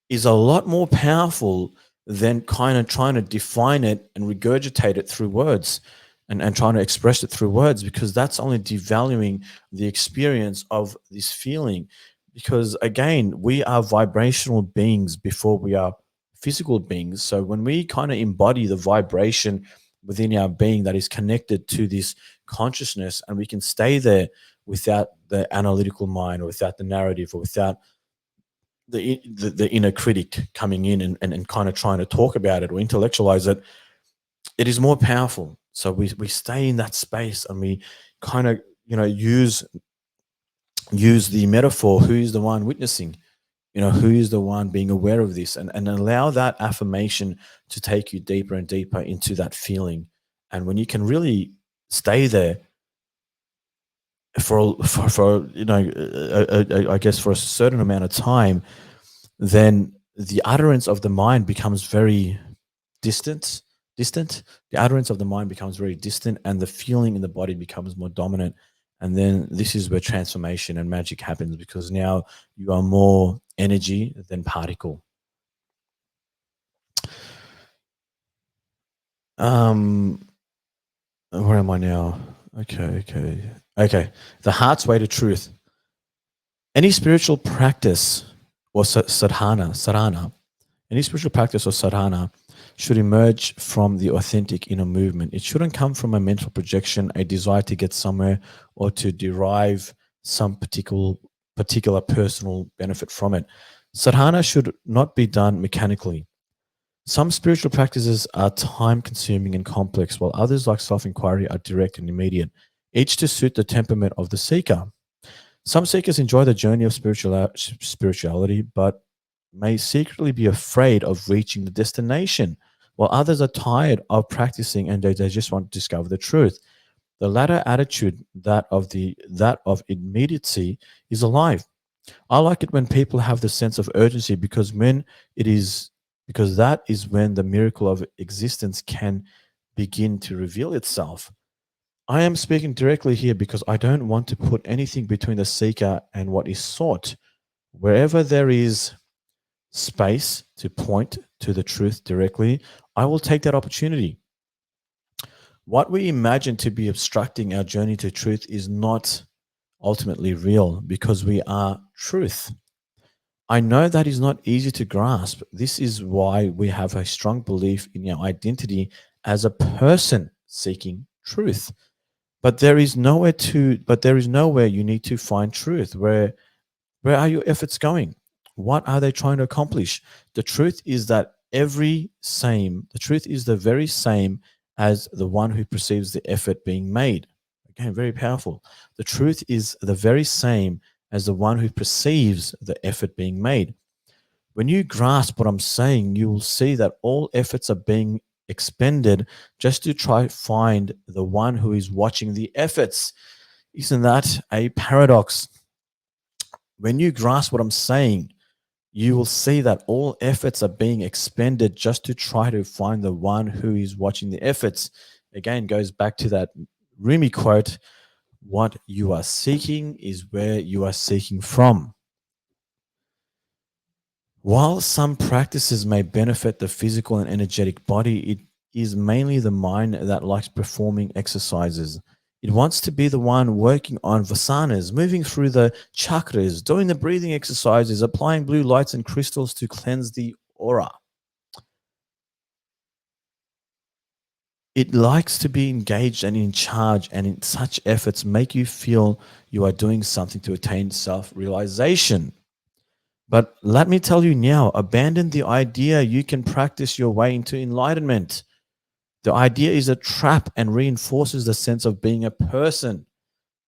is a lot more powerful than kind of trying to define it and regurgitate it through words, and trying to express it through words, because that's only devaluing the experience of this feeling. Because again, we are vibrational beings before we are physical beings. So when we kind of embody the vibration within our being that is connected to this consciousness, and we can stay there without the analytical mind, or without the narrative, or without the inner critic coming in and kind of trying to talk about it or intellectualize it, it is more powerful. So we stay in that space, and we kind of use the metaphor, who is the one witnessing, who is the one being aware of this, and allow that affirmation to take you deeper and deeper into that feeling. And when you can really stay there for I guess for a certain amount of time, then the utterance of the mind becomes very distant. The utterance of the mind becomes very distant, and the feeling in the body becomes more dominant. And then this is where transformation and magic happens, because now you are more energy than particle. Um, where am I now? Okay. The heart's way to truth. Any spiritual practice or sadhana, any spiritual practice or sadhana should emerge from the authentic inner movement. It shouldn't come from a mental projection, a desire to get somewhere, or to derive some particular personal benefit from it. Sadhana should not be done mechanically. Some spiritual practices are time consuming and complex, while others, like self inquiry, are direct and immediate, each to suit the temperament of the seeker. Some seekers enjoy the journey of spirituality, but may secretly be afraid of reaching the destination, while others are tired of practicing and they just want to discover the truth. The latter attitude, that of immediacy, is alive. I like it when people have the sense of urgency, it is because that is when the miracle of existence can begin to reveal itself. I am speaking directly here because I don't want to put anything between the seeker and what is sought. Wherever there is space to point to the truth directly, I will take that opportunity. What we imagine to be obstructing our journey to truth is not ultimately real, because we are truth. I know that is not easy to grasp. This is why we have a strong belief in our identity as a person seeking truth. But there is nowhere you need to find truth. Where are your efforts going? What are they trying to accomplish? The truth is the very same as the one who perceives the effort being made. Again, very powerful. The truth is the very same as the one who perceives the effort being made. When you grasp what I'm saying, you will see that all efforts are being expended just to try find the one who is watching the efforts. Isn't that a paradox? When you grasp what I'm saying, you will see that all efforts are being expended just to try to find the one who is watching the efforts. Again, goes back to that Rumi quote: what you are seeking is where you are seeking from. While some practices may benefit the physical and energetic body, it is mainly the mind that likes performing exercises. It wants to be the one working on vasanas, moving through the chakras, doing the breathing exercises, applying blue lights and crystals to cleanse the aura. It likes to be engaged and in charge, and in such efforts make you feel you are doing something to attain self realization. But let me tell you now, abandon the idea you can practice your way into enlightenment. The idea is a trap and reinforces the sense of being a person.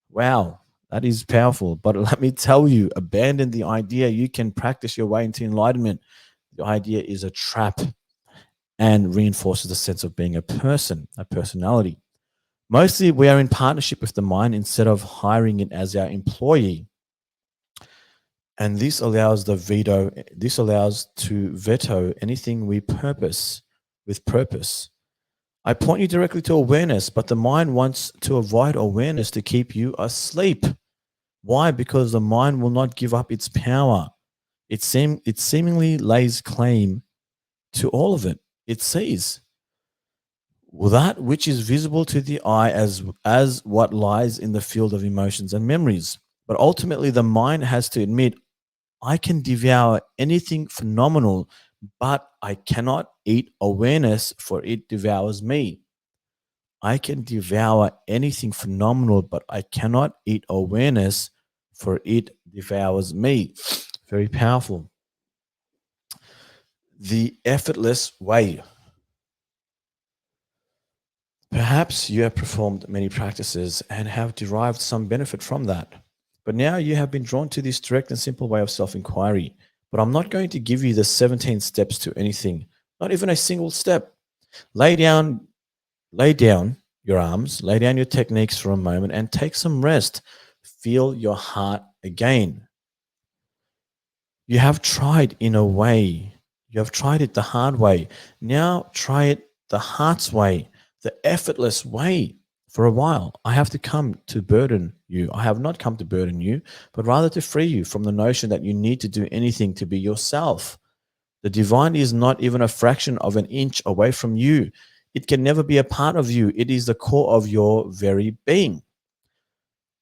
Wow, that is powerful. But let me tell you, abandon the idea you can practice your way into enlightenment. The idea is a trap and reinforces the sense of being a person, a personality. Mostly we are in partnership with the mind instead of hiring it as our employee. And this allows to veto anything we purpose with purpose. I point you directly to awareness, but the mind wants to avoid awareness to keep you asleep. Why? Because the mind will not give up its power. It seemingly lays claim to all of it. It sees that which is visible to the eye as what lies in the field of emotions and memories. But ultimately, the mind has to admit, I can devour anything phenomenal, but I cannot eat awareness, for it devours me. I can devour anything phenomenal, but I cannot eat awareness, for it devours me. Very powerful. The effortless way. Perhaps you have performed many practices and have derived some benefit from that. But now you have been drawn to this direct and simple way of self inquiry. But I'm not going to give you the 17 steps to anything, not even a single step. Lay down, lay down your arms, lay down your techniques for a moment and take some rest. Feel your heart again. You have tried in a way. You have tried it the hard way. Now try it the heart's way, the effortless way. For a while, I have to come to burden you. I have not come to burden you, but rather to free you from the notion that you need to do anything to be yourself. The divine is not even a fraction of an inch away from you. It can never be a part of you. It is the core of your very being.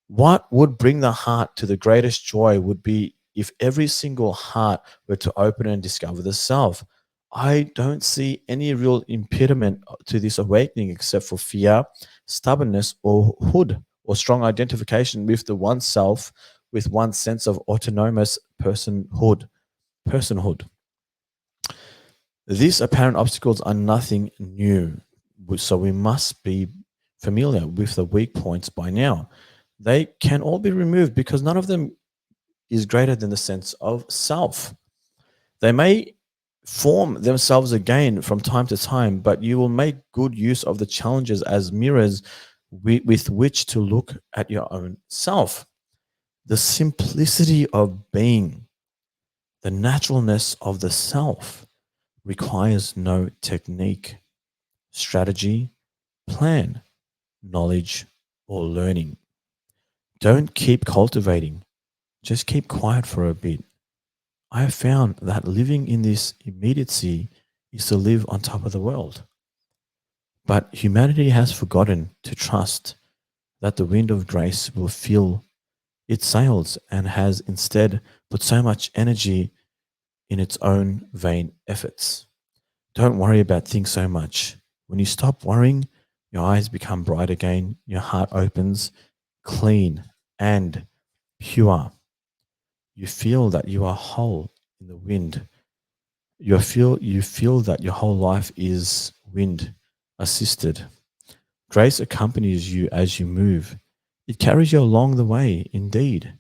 What would bring the heart to the greatest joy would be if every single heart were to open and discover the self. I don't see any real impediment to this awakening except for fear, stubbornness, or hood, or strong identification with the one self, with one sense of autonomous personhood. These apparent obstacles are nothing new, so we must be familiar with the weak points by now. They can all be removed because none of them is greater than the sense of self. They may form themselves again from time to time, but you will make good use of the challenges as mirrors with which to look at your own self. The simplicity of being, the naturalness of the self, requires no technique, strategy, plan, knowledge, or learning. Don't keep cultivating, just keep quiet for a bit. I have found that living in this immediacy is to live on top of the world. But humanity has forgotten to trust that the wind of grace will fill its sails and has instead put so much energy in its own vain efforts. Don't worry about things so much. When you stop worrying, your eyes become bright again, your heart opens clean and pure. You feel that you are whole in the wind. You feel that your whole life is wind assisted. Grace accompanies you as you move. It carries you along the way, indeed.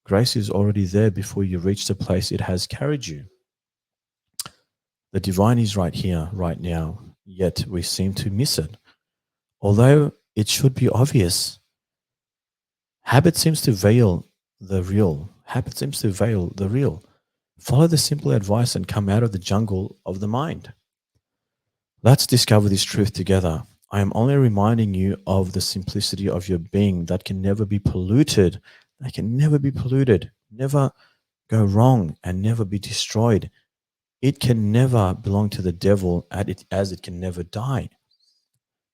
Grace is already there before you reach the place it has carried you. The divine is right here, right now, yet we seem to miss it. Although it should be obvious, habit seems to veil the real. Habit seems to veil the real. Follow the simple advice and come out of the jungle of the mind. Let's discover this truth together. I am only reminding you of the simplicity of your being that can never be polluted, that can never be polluted, never go wrong, and never be destroyed. It can never belong to the devil as it can never die.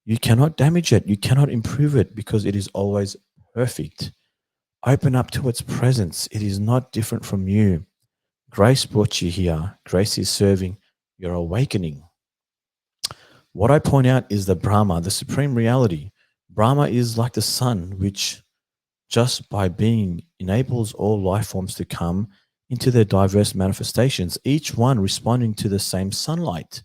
You cannot damage it, you cannot improve it because it is always perfect. Open up to its presence. It is not different from you. Grace brought you here. Grace is serving your awakening. What I point out is the Brahma, the supreme reality. Brahma is like the sun, which just by being enables all life forms to come into their diverse manifestations, each one responding to the same sunlight.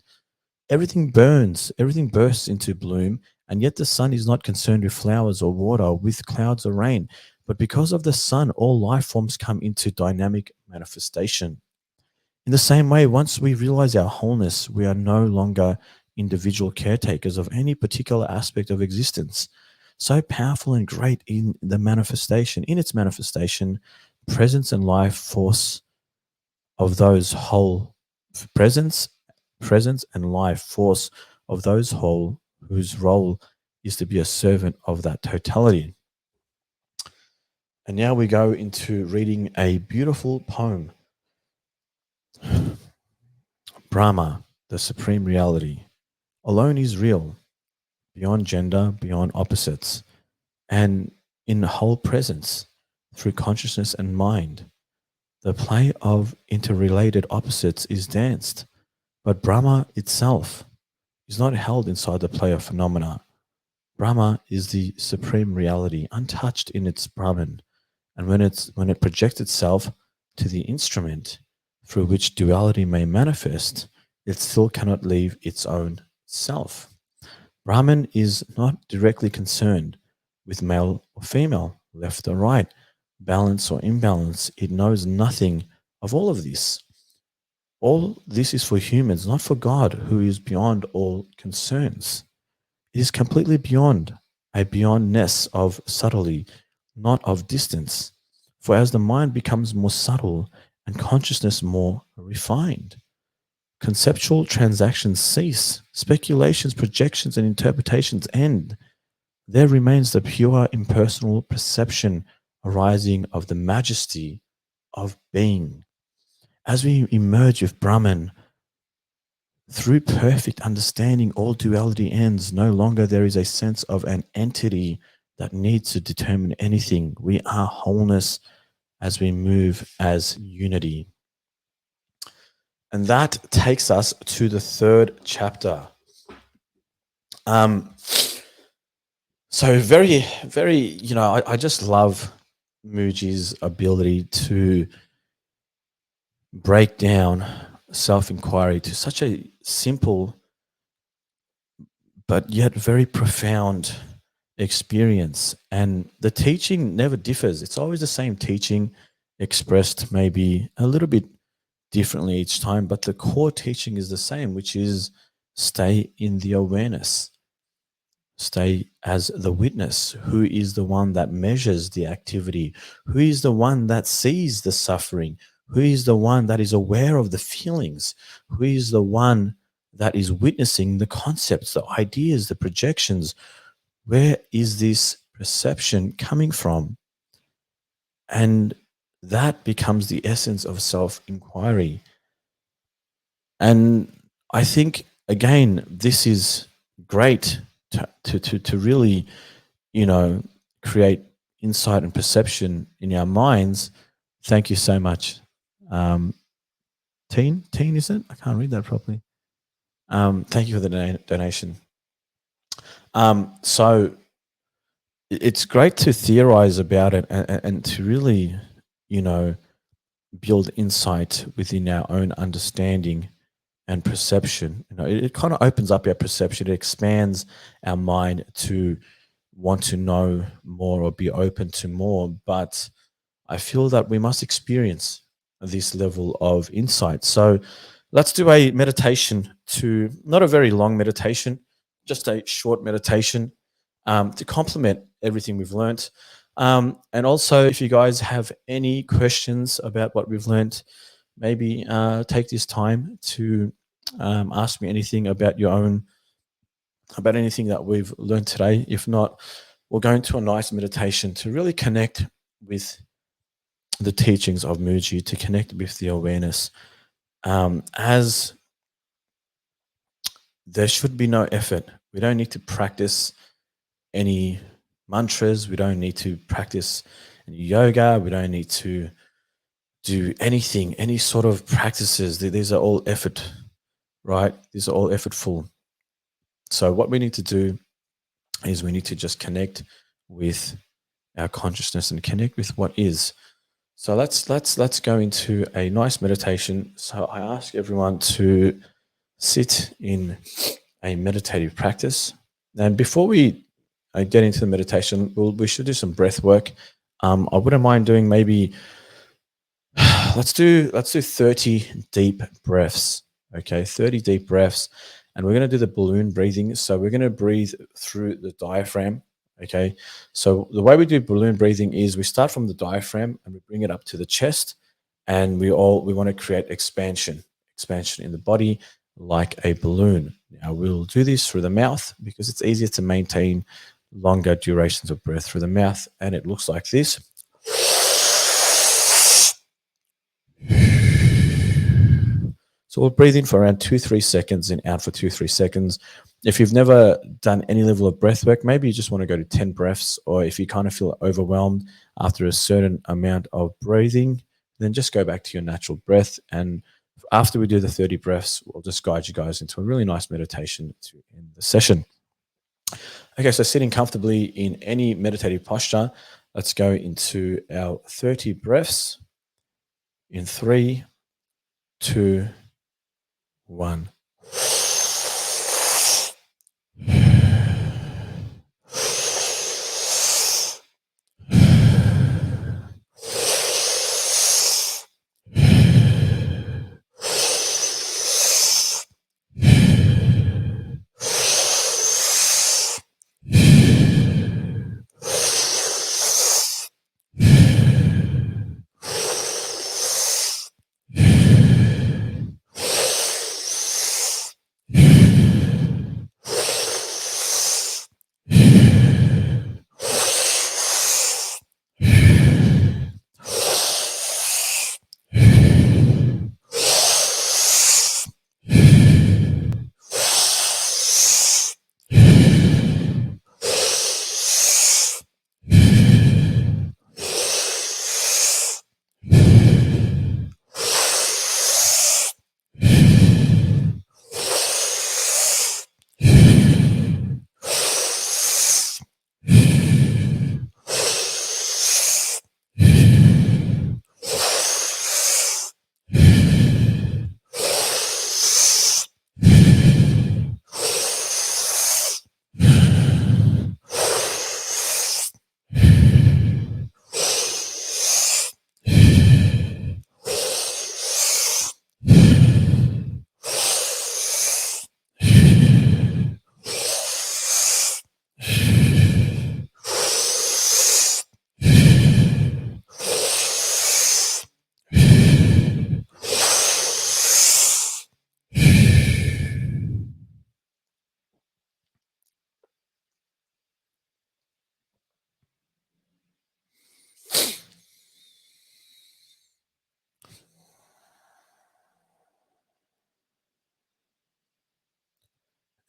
Everything burns, everything bursts into bloom, and yet the sun is not concerned with flowers or water, with clouds or rain. But because of the sun, all life forms come into dynamic manifestation. In the same way, once we realize our wholeness, we are no longer individual caretakers of any particular aspect of existence. So powerful and great in its manifestation, presence and life force of those whole presence, presence and life force of those whole whose role is to be a servant of that totality. And now we go into reading a beautiful poem, Brahma, the supreme reality. Alone is real, beyond gender, beyond opposites, and in whole presence, through consciousness and mind. The play of interrelated opposites is danced, but Brahma itself is not held inside the play of phenomena. Brahma is the supreme reality, untouched in its Brahman, and when it projects itself to the instrument through which duality may manifest, it still cannot leave its own self. Brahman is not directly concerned with male or female, left or right, balance or imbalance. It knows nothing of all of this. All this is for humans, not for God, who is beyond all concerns. It is completely beyond, a beyondness of subtlety, not of distance. For as the mind becomes more subtle and consciousness more refined, conceptual transactions cease, speculations, projections, and interpretations end. There remains the pure impersonal perception arising of the majesty of being. As we emerge with Brahman, through perfect understanding, all duality ends. No longer there is a sense of an entity that needs to determine anything. We are wholeness as we move as unity. And that takes us to the third chapter. Um, so very, very, I just love Mooji's ability to break down self-inquiry to such a simple but yet very profound experience. And the teaching never differs. It's always the same teaching expressed maybe a little bit differently each time, but the core teaching is the same, which is stay in the awareness, stay as the witness. Who is the one that measures the activity? Who is the one that sees the suffering? Who is the one that is aware of the feelings? Who is the one that is witnessing the concepts, the ideas, the projections? Where is this perception coming from? And that becomes the essence of self inquiry. And I think, again, this is great to really, you know, create insight and perception in our minds. Thank you so much. Um, teen, is it? I can't read that properly. Thank you for the donation. So it's great to theorize about it and to really, you know, build insight within our own understanding and perception. It kind of opens up our perception. It expands our mind to want to know more or be open to more. But I feel that we must experience this level of insight. So let's do a meditation to not a very long meditation, just a short meditation to complement everything we've learnt. And also, if you guys have any questions about what we've learnt, maybe take this time to ask me anything about your own, about anything that we've learned today. If not, we'll go into a nice meditation to really connect with the teachings of Mooji, to connect with the awareness. As there should be no effort. We don't need to practice any mantras. We don't need to practice any yoga. We don't need to do anything, any sort of practices. These are all effort, right? These are all effortful. So what we need to do is we need to just connect with our consciousness and connect with what is. So let's go into a nice meditation. So I ask everyone to sit in a meditative practice. And before we get into the meditation, we should do some breath work. I wouldn't mind doing maybe let's do 30 deep breaths. Okay, 30 deep breaths. And we're going to do the balloon breathing. So we're going to breathe through the diaphragm. Okay. So the way we do balloon breathing is we start from the diaphragm and we bring it up to the chest. And we want to create expansion in the body like a balloon. Now we'll do this through the mouth because it's easier to maintain longer durations of breath through the mouth. And it looks like this. So we'll breathe in for around 2-3 seconds and out for 2-3 seconds. If you've never done any level of breath work, maybe you just want to go to 10 breaths, or if you kind of feel overwhelmed after a certain amount of breathing, then just go back to your natural breath. And after we do the 30 breaths, we'll just guide you guys into a really nice meditation to end the session. Okay, so sitting comfortably in any meditative posture, let's go into our 30 breaths in 3, 2, 1.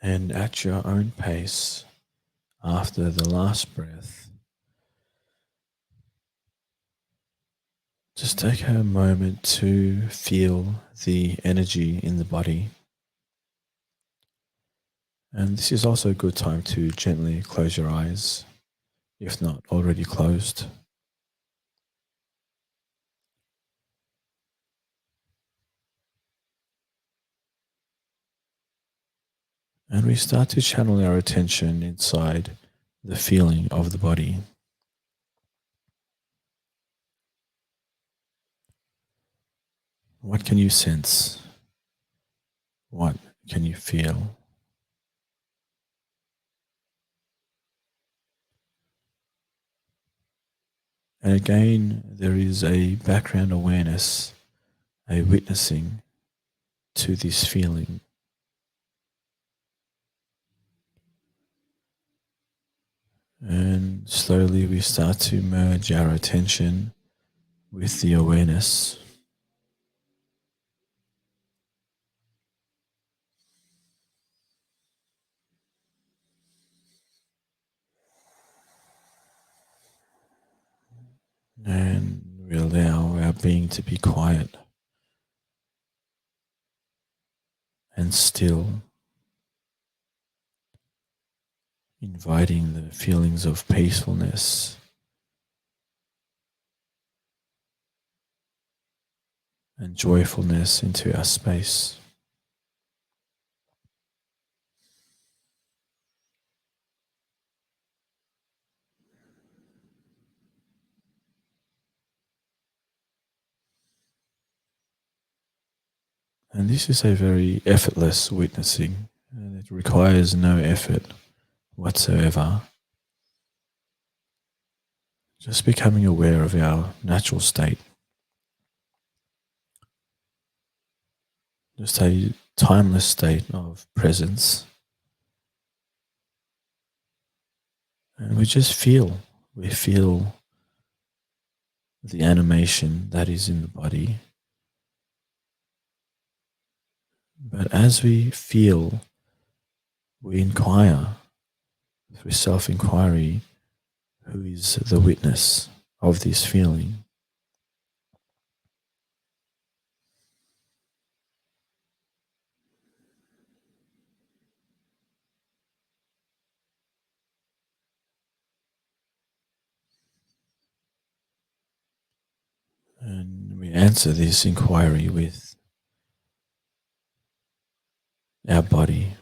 And at your own pace, after the last breath, just take a moment to feel the energy in the body. And this is also a good time to gently close your eyes, if not already closed. And we start to channel our attention inside the feeling of the body. What can you sense? What can you feel? And again, there is a background awareness, a witnessing to this feeling. And slowly we start to merge our attention with the awareness. And we allow our being to be quiet and still, inviting the feelings of peacefulness and joyfulness into our space. And this is a very effortless witnessing, and it requires no effort whatsoever. Just becoming aware of our natural state. Just a timeless state of presence. And we just feel, we feel the animation that is in the body. But as we feel, we inquire through self inquiry who is the witness of this feeling. And we answer this inquiry with our body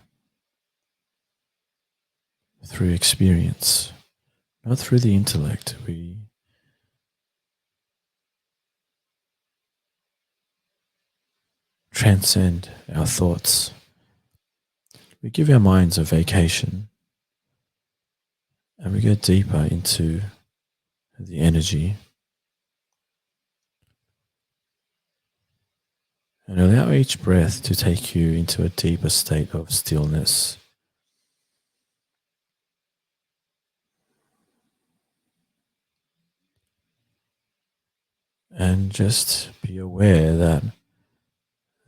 through experience, not through the intellect. We transcend our thoughts. We give our minds a vacation and we go deeper into the energy and allow each breath to take you into a deeper state of stillness. And just be aware that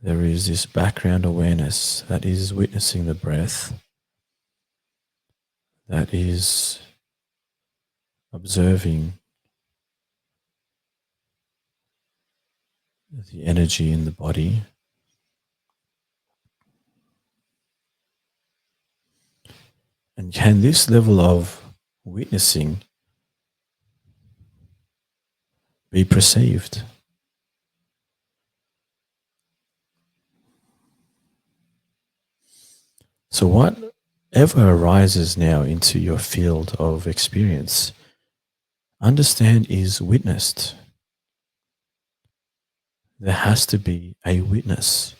there is this background awareness that is witnessing the breath, that is observing the energy in the body. And can this level of witnessing be perceived? So, whatever arises now into your field of experience, understand is witnessed. There has to be a witness.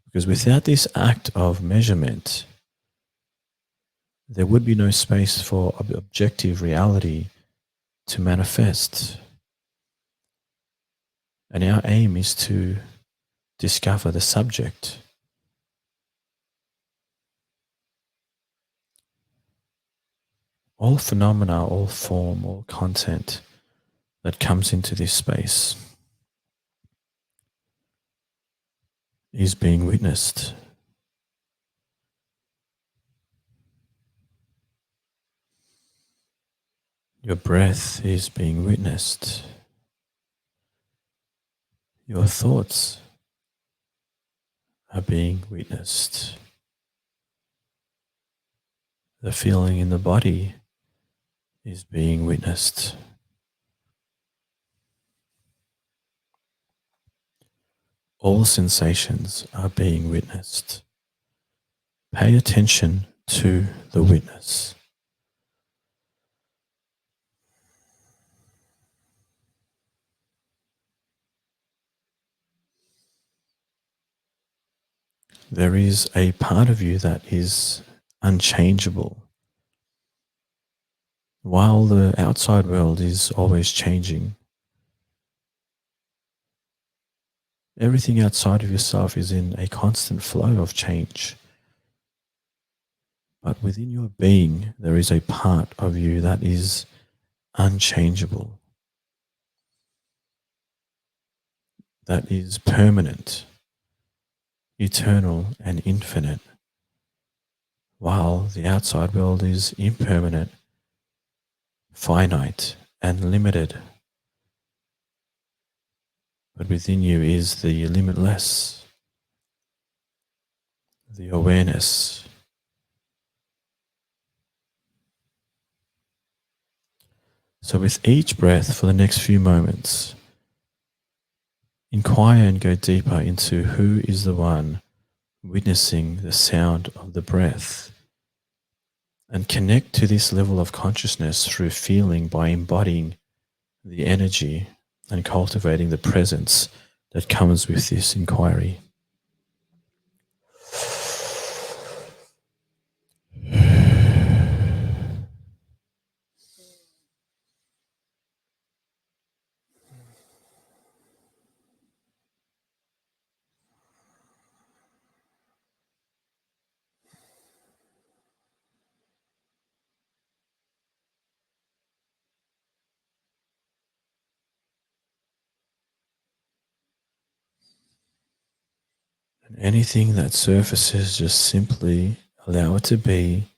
Because without this act of measurement, there would be no space for objective reality to manifest. And our aim is to discover the subject. All phenomena, all form, all content that comes into this space is being witnessed. Your breath is being witnessed. Your thoughts are being witnessed. The feeling in the body is being witnessed. All sensations are being witnessed. Pay attention to the witness. There is a part of you that is unchangeable. While the outside world is always changing, everything outside of yourself is in a constant flow of change. But within your being, there is a part of you that is unchangeable, that is permanent, eternal, and infinite, while the outside world is impermanent, finite, and limited. But within you is the limitless, the awareness. So, with each breath for the next few moments, inquire and go deeper into who is the one witnessing the sound of the breath, and connect to this level of consciousness through feeling by embodying the energy and cultivating the presence that comes with this inquiry. And anything that surfaces, just simply allow it to be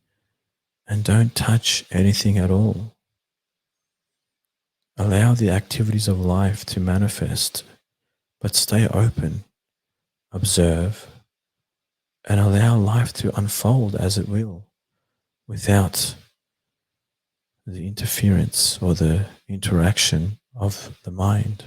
and don't touch anything at all. Allow the activities of life to manifest, but stay open, observe, and allow life to unfold as it will without the interference or the interaction of the mind.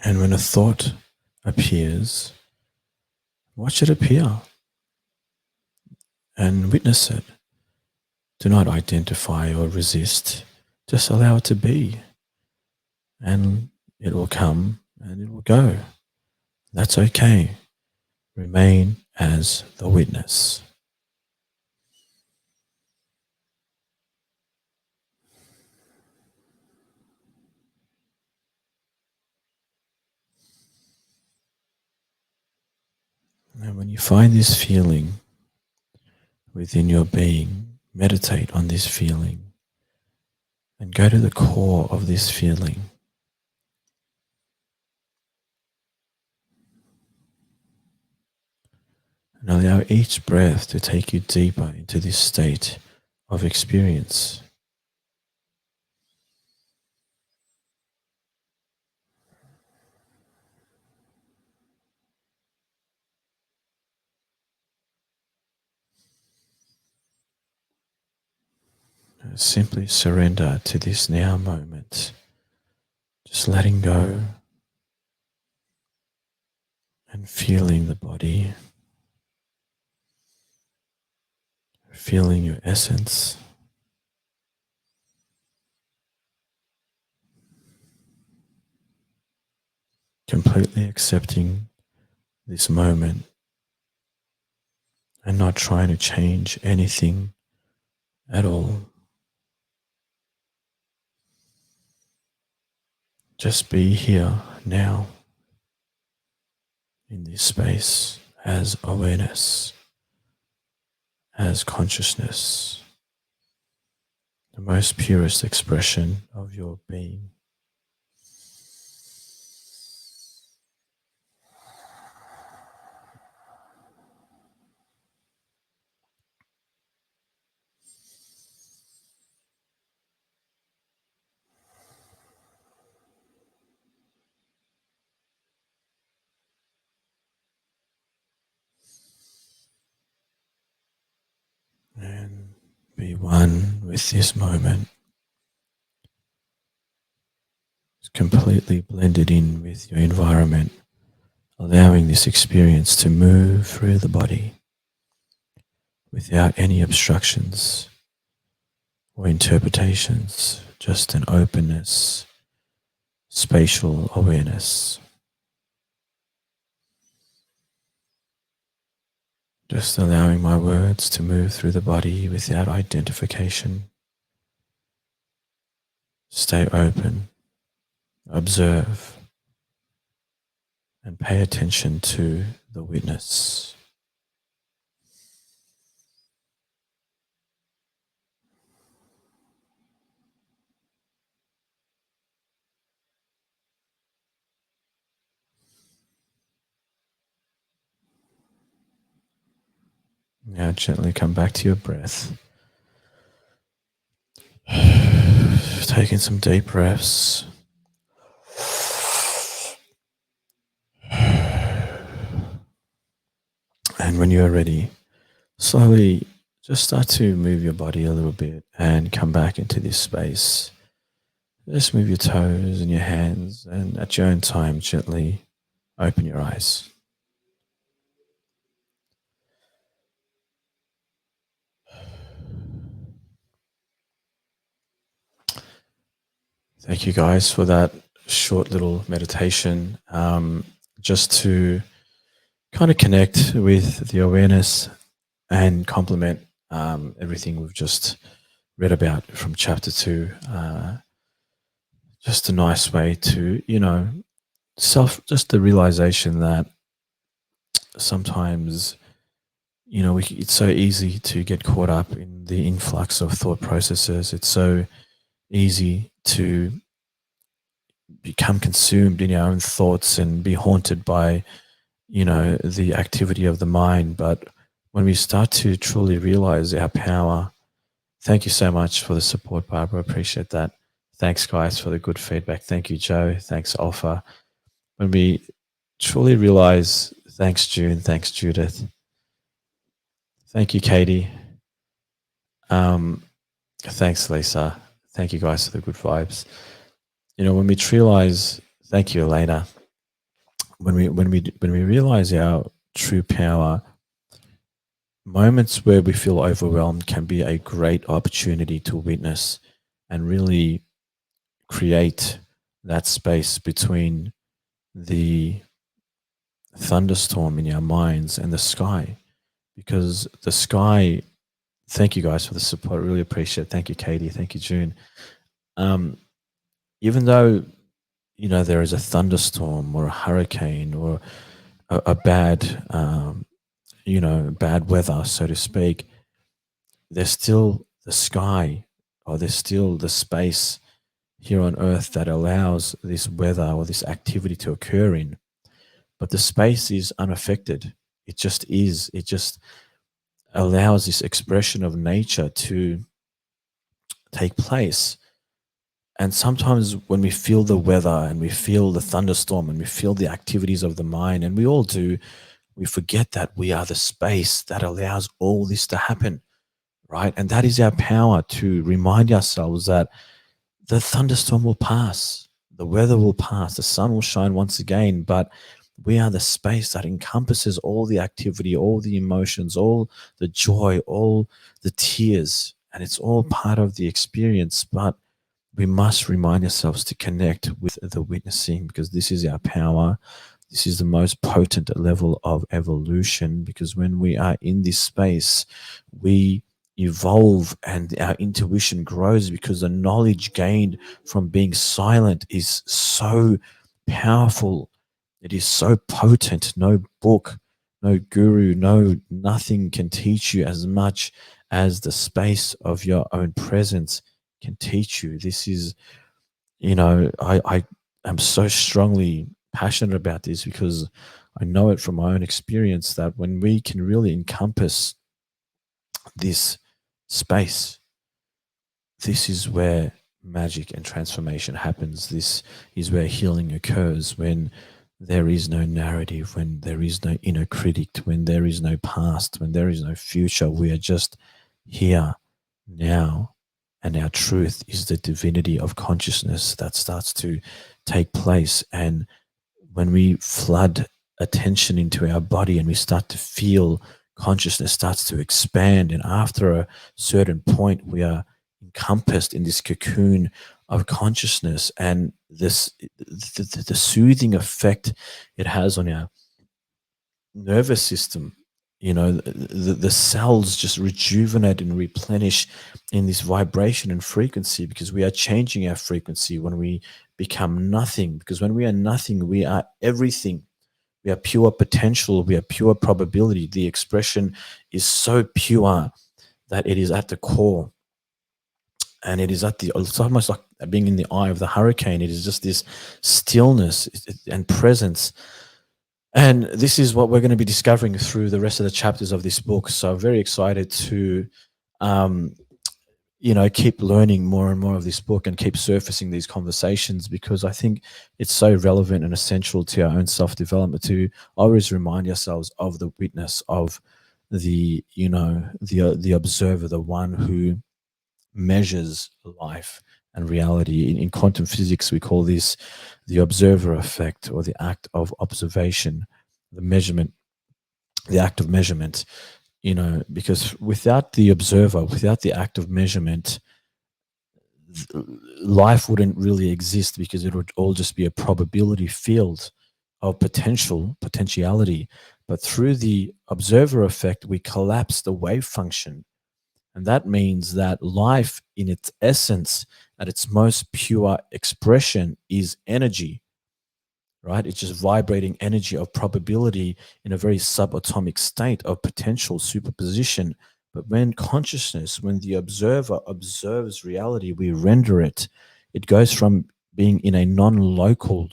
And when a thought appears, watch it appear and witness it. Do not identify or resist. Just allow it to be, and it will come and it will go. That's okay. Remain as the witness. And when you find this feeling within your being, meditate on this feeling and go to the core of this feeling. And allow each breath to take you deeper into this state of experience. Simply surrender to this now moment. Just letting go and feeling the body, feeling your essence. Completely accepting this moment and not trying to change anything at all. Just be here now in this space as awareness, as consciousness, the most purest expression of your being. And be one with this moment. It's completely blended in with your environment, allowing this experience to move through the body without any obstructions or interpretations, just an openness, spatial awareness. Just allowing my words to move through the body without identification. Stay open, observe, and pay attention to the witness. Now gently come back to your breath. Taking some deep breaths. And when you're ready, slowly just start to move your body a little bit and come back into this space. Just move your toes and your hands, and at your own time, gently open your eyes. Thank you guys for that short little meditation, just to kind of connect with the awareness and complement everything we've just read about from chapter 2. Just a nice way to, just the realization that sometimes, it's so easy to get caught up in the influx of thought processes. It's so easy to become consumed in our own thoughts and be haunted by, the activity of the mind. But when we start to truly realize our power, thank you so much for the support, Barbara. Appreciate that. Thanks, guys, for the good feedback. Thank you, Joe. Thanks, Alpha. When we truly realize, thanks, June. Thanks, Judith. Thank you, Katie. Thanks, Lisa. Thank you, guys, for the good vibes. When we realize, thank you, Elena. When we realize our true power, moments where we feel overwhelmed can be a great opportunity to witness and really create that space between the thunderstorm in our minds and the sky. Because the sky, thank you guys for the support. Really appreciate it. Thank you, Katie. Thank you, June. Even though, there is a thunderstorm or a hurricane or a bad, bad weather, so to speak, there's still the sky, or there's still the space here on earth that allows this weather or this activity to occur in. But the space is unaffected. It just is. It just allows this expression of nature to take place. And sometimes when we feel the weather and we feel the thunderstorm and we feel the activities of the mind, and we all do, we forget that we are the space that allows all this to happen, right? And that is our power, to remind ourselves that the thunderstorm will pass, the weather will pass, the sun will shine once again, but we are the space that encompasses all the activity, all the emotions, all the joy, all the tears, and it's all part of the experience. But we must remind ourselves to connect with the witnessing, because this is our power. This is the most potent level of evolution, because when we are in this space, we evolve and our intuition grows, because the knowledge gained from being silent is so powerful. It is so potent. No book, no guru, nothing can teach you as much as the space of your own presence can teach you. This is, I am so strongly passionate about this because I know it from my own experience that when we can really encompass this space, this is where magic and transformation happens. This is where healing occurs, when there is no narrative, when there is no inner critic, when there is no past, when there is no future. We are just here now. And our truth is the divinity of consciousness that starts to take place. And when we flood attention into our body and we start to feel, consciousness starts to expand. And after a certain point, we are encompassed in this cocoon of consciousness, and the soothing effect it has on our nervous system. The cells just rejuvenate and replenish in this vibration and frequency, because we are changing our frequency when we become nothing. Because when we are nothing, we are everything. We are pure potential, we are pure probability. The expression is so pure that it is at the core, and it is it's almost like being in the eye of the hurricane. It is just this stillness and presence. And this is what we're going to be discovering through the rest of the chapters of this book. So I'm very excited to, um, keep learning more and more of this book and keep surfacing these conversations, because I think it's so relevant and essential to our own self-development to always remind ourselves of the witness, of the observer, the one who measures life and reality. In quantum physics, we call this the observer effect, or the act of observation, the measurement, the act of measurement. Because without the observer, without the act of measurement, life wouldn't really exist, because it would all just be a probability field of potentiality. But through the observer effect, we collapse the wave function. And that means that life, in its essence, at its most pure expression, is energy, right? It's just vibrating energy of probability in a very subatomic state of potential superposition. But when consciousness, when the observer observes reality, we render it. It goes from being in a non-local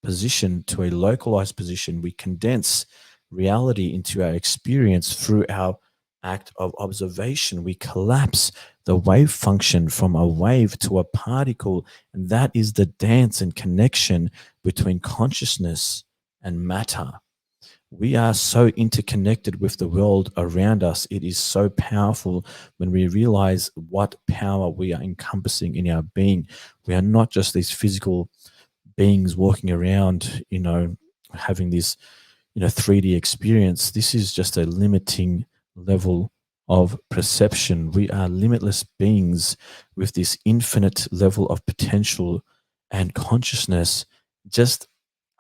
position to a localized position. We condense reality into our experience through our act of observation. We collapse the wave function from a wave to a particle, and that is the dance and connection between consciousness and matter. We are so interconnected with the world around us. It is so powerful when we realize what power we are encompassing in our being. We are not just these physical beings walking around, having this, 3D experience. This is just a limiting level of perception. We are limitless beings with this infinite level of potential and consciousness, just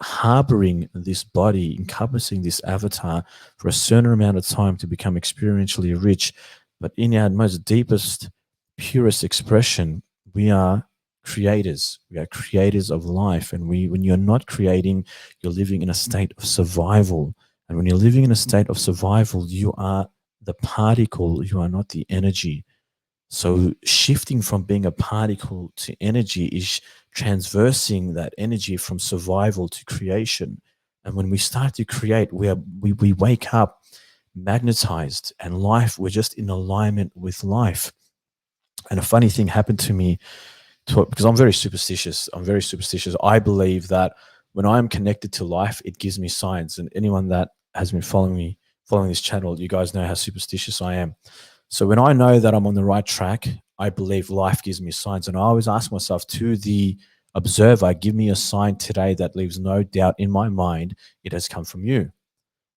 harboring this body, encompassing this avatar for a certain amount of time to become experientially rich. But in our most deepest, purest expression, we are creators. We are creators of life. And when you're not creating, you're living in a state of survival. And when you're living in a state of survival, you are the particle, you are not the energy. So shifting from being a particle to energy is transversing that energy from survival to creation. And when we start to create, we wake up magnetized, and life, we're just in alignment with life. And a funny thing happened to me, because I'm very superstitious. I'm very superstitious. I believe that when I am connected to life, it gives me signs. And anyone that has been following this channel, you guys know how superstitious I am. So when I know that I'm on the right track, I believe life gives me signs. And I always ask myself, to the observer, give me a sign today that leaves no doubt in my mind it has come from you.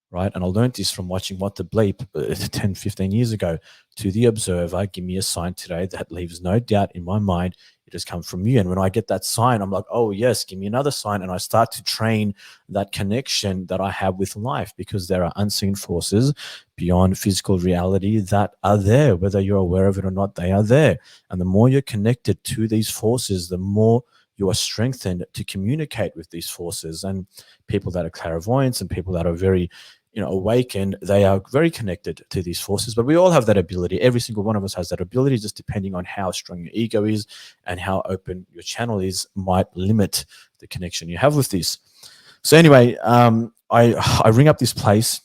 Right. And I learned this from watching What the Bleep 10, 15 years ago. To the observer, give me a sign today that leaves no doubt in my mind it has come from you. And when I get that sign, I'm like, oh, yes, give me another sign. And I start to train that connection that I have with life, because there are unseen forces beyond physical reality that are there. Whether you're aware of it or not, they are there. And the more you're connected to these forces, the more you are strengthened to communicate with these forces. And people that are clairvoyants and people that are very awaken, they are very connected to these forces. But we all have that ability. Every single one of us has that ability, just depending on how strong your ego is and how open your channel is, might limit the connection you have with this. So anyway, I ring up this place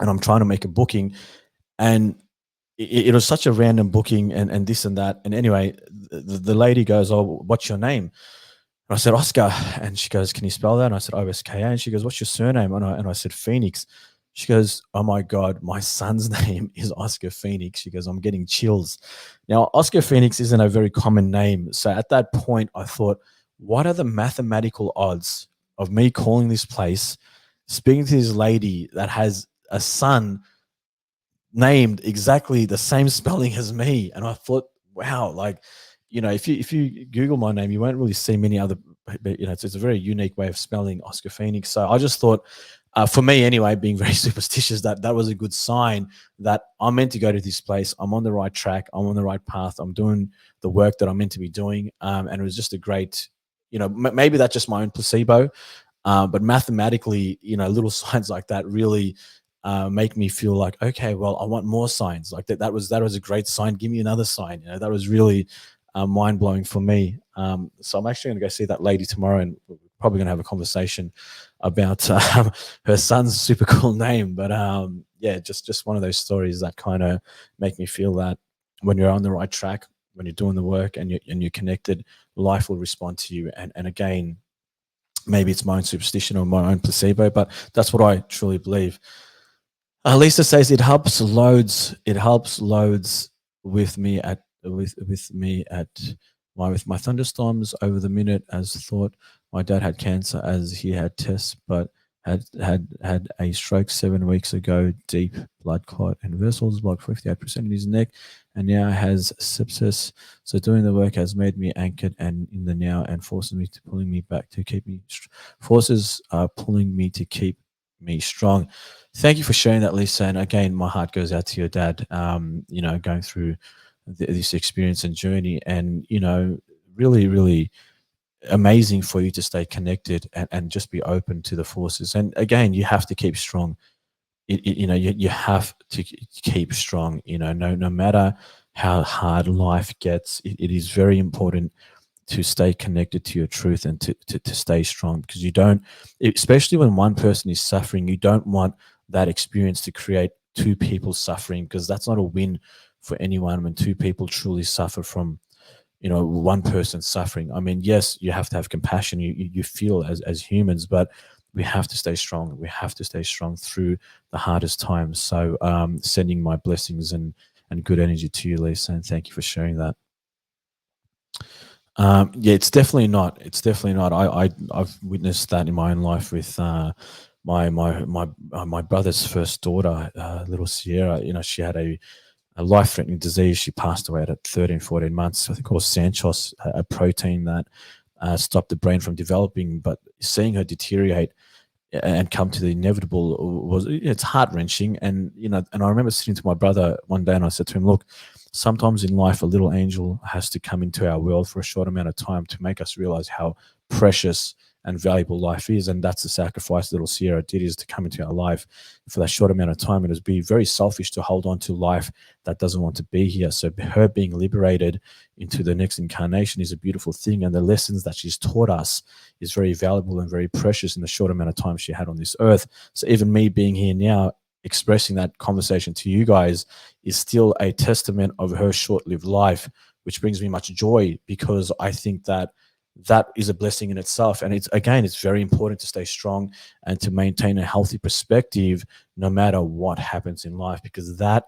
and I'm trying to make a booking, and it was such a random booking and this and that. And anyway, the lady goes, "Oh, what's your name?" And I said, "Oscar." And she goes, "Can you spell that?" And I said, "OSKA." And she goes, "What's your surname?" And I said, "Phoenix." She goes, "Oh my God, my son's name is Oscar Phoenix." She goes, "I'm getting chills." Now, Oscar Phoenix isn't a very common name. So at that point, I thought, what are the mathematical odds of me calling this place, speaking to this lady that has a son named exactly the same spelling as me? And I thought, wow, like, if you Google my name, you won't really see many other, but it's a very unique way of spelling Oscar Phoenix. So I just thought, for me anyway, being very superstitious, that was a good sign that I'm meant to go to this place. I'm on the right track. I'm on the right path. I'm doing the work that I'm meant to be doing. And it was just a great, maybe that's just my own placebo. But mathematically, little signs like that really make me feel like, okay, well, I want more signs. Like that was a great sign. Give me another sign. That was really mind blowing for me. So I'm actually going to go see that lady tomorrow, and we're probably going to have a conversation about her son's super cool name. But yeah, just one of those stories that kind of make me feel that when you're on the right track, when you're doing the work and you're connected, life will respond to you. And again, maybe it's my own superstition or my own placebo, but that's what I truly believe. Lisa says it helps loads. It helps loads with me at with my thunderstorms over the minute. As thought, my dad had cancer as he had tests, but had a stroke 7 weeks ago. Deep blood clot and vessels blocked 58% in his neck, and now has sepsis. So doing the work has made me anchored and in the now, and pulling me back to keep me. Forces are pulling me to keep me strong. Thank you for sharing that, Lisa. And again, my heart goes out to your dad. Going through this experience and journey, and really, really amazing for you to stay connected and just be open to the forces. And again, you have to keep strong. You have to keep strong. No matter how hard life gets, it is very important to stay connected to your truth and to stay strong, because you don't, especially when one person is suffering, you don't want that experience to create two people suffering, because that's not a win for anyone when two people truly suffer from one person suffering. I mean, yes, you have to have compassion, you feel as humans, but we have to stay strong. We have to stay strong through the hardest times. So sending my blessings and good energy to you, Lisa, and thank you for sharing that. Yeah, it's definitely not. It's definitely not. I've witnessed that in my own life with my brother's first daughter, little Sierra. She had a life-threatening disease. She passed away at 13, 14 months. I think it was Sanchos, a protein that stopped the brain from developing. But seeing her deteriorate and come to the inevitable it's heart-wrenching. And and I remember sitting to my brother one day and I said to him, look, sometimes in life a little angel has to come into our world for a short amount of time to make us realize how precious and valuable life is. And that's the sacrifice little Sierra did, is to come into our life for that short amount of time. It would be very selfish to hold on to life that doesn't want to be here. So her being liberated into the next incarnation is a beautiful thing. And the lessons that she's taught us is very valuable and very precious in the short amount of time she had on this earth. So even me being here now, expressing that conversation to you guys, is still a testament of her short-lived life, which brings me much joy, because I think that is a blessing in itself. And it's very important to stay strong and to maintain a healthy perspective no matter what happens in life, because that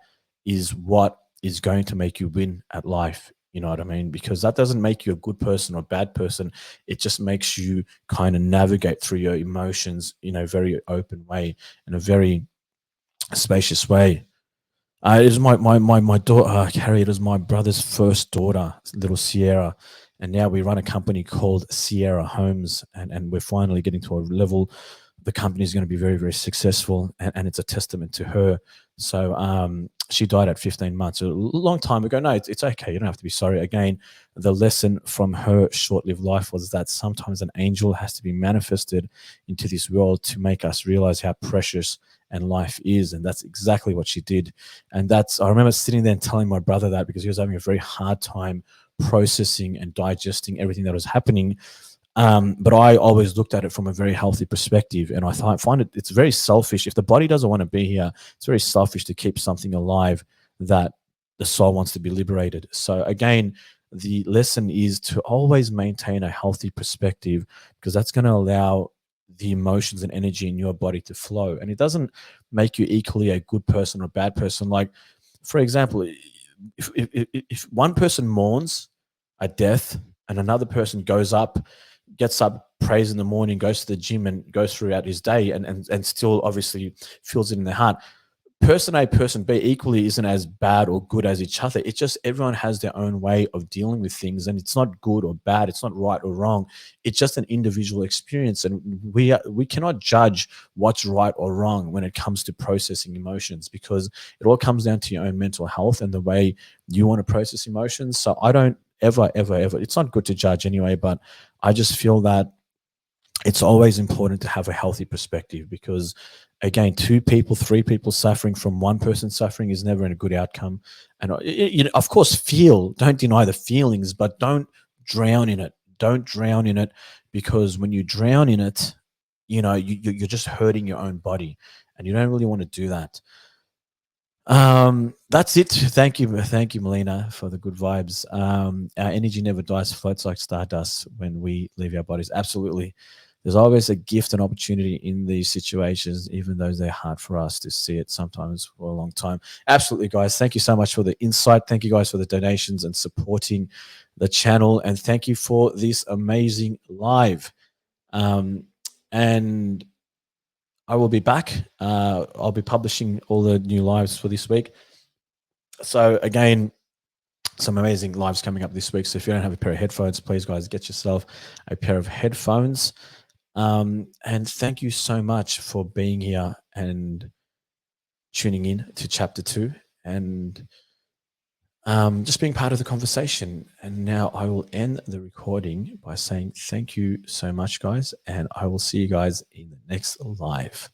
is what is going to make you win at life. You know what I mean? Because that doesn't make you a good person or bad person. It just makes you kind of navigate through your emotions in a very open way, in a very spacious way. It is my daughter, Carrie. It is my brother's first daughter, little Sierra, and now we run a company called Sierra Homes, and we're finally getting to a level. The company is going to be very, very successful, and it's a testament to her. So she died at 15 months, a long time ago. No, it's okay. You don't have to be sorry. Again, the lesson from her short-lived life was that sometimes an angel has to be manifested into this world to make us realize how precious and life is. And that's exactly what she did. And I remember sitting there and telling my brother that, because he was having a very hard time processing and digesting everything that was happening. But I always looked at it from a very healthy perspective, and I find it's very selfish. If the body doesn't want to be here, it's very selfish to keep something alive that the soul wants to be liberated. So again, the lesson is to always maintain a healthy perspective, because that's going to allow the emotions and energy in your body to flow, and it doesn't make you equally a good person or a bad person. Like, for example, if one person mourns a death and another person gets up, prays in the morning, goes to the gym, and goes throughout his day, and still obviously feels it in their heart. Person A, person B equally isn't as bad or good as each other. It's just everyone has their own way of dealing with things, and it's not good or bad. It's not right or wrong. It's just an individual experience, and we cannot judge what's right or wrong when it comes to processing emotions, because it all comes down to your own mental health and the way you want to process emotions. So I don't ever. It's not good to judge anyway, but I just feel that it's always important to have a healthy perspective, because again, two people, three people suffering from one person suffering is never a good outcome. And of course, don't deny the feelings, but don't drown in it. Don't drown in it, because when you drown in it, you're just hurting your own body, and you don't really want to do that. That's it. Thank you, Melina, for the good vibes. Our energy never dies, floats like stardust when we leave our bodies. Absolutely. There's always a gift and opportunity in these situations, even though they're hard for us to see it sometimes for a long time. Absolutely, guys. Thank you so much for the insight. Thank you guys for the donations and supporting the channel. And thank you for this amazing live. And I will be back. I'll be publishing all the new lives for this week. So again, some amazing lives coming up this week. So if you don't have a pair of headphones, please, guys, get yourself a pair of headphones. And thank you so much for being here and tuning in to chapter 2 and just being part of the conversation. And now I will end the recording by saying thank you so much, guys. And I will see you guys in the next live.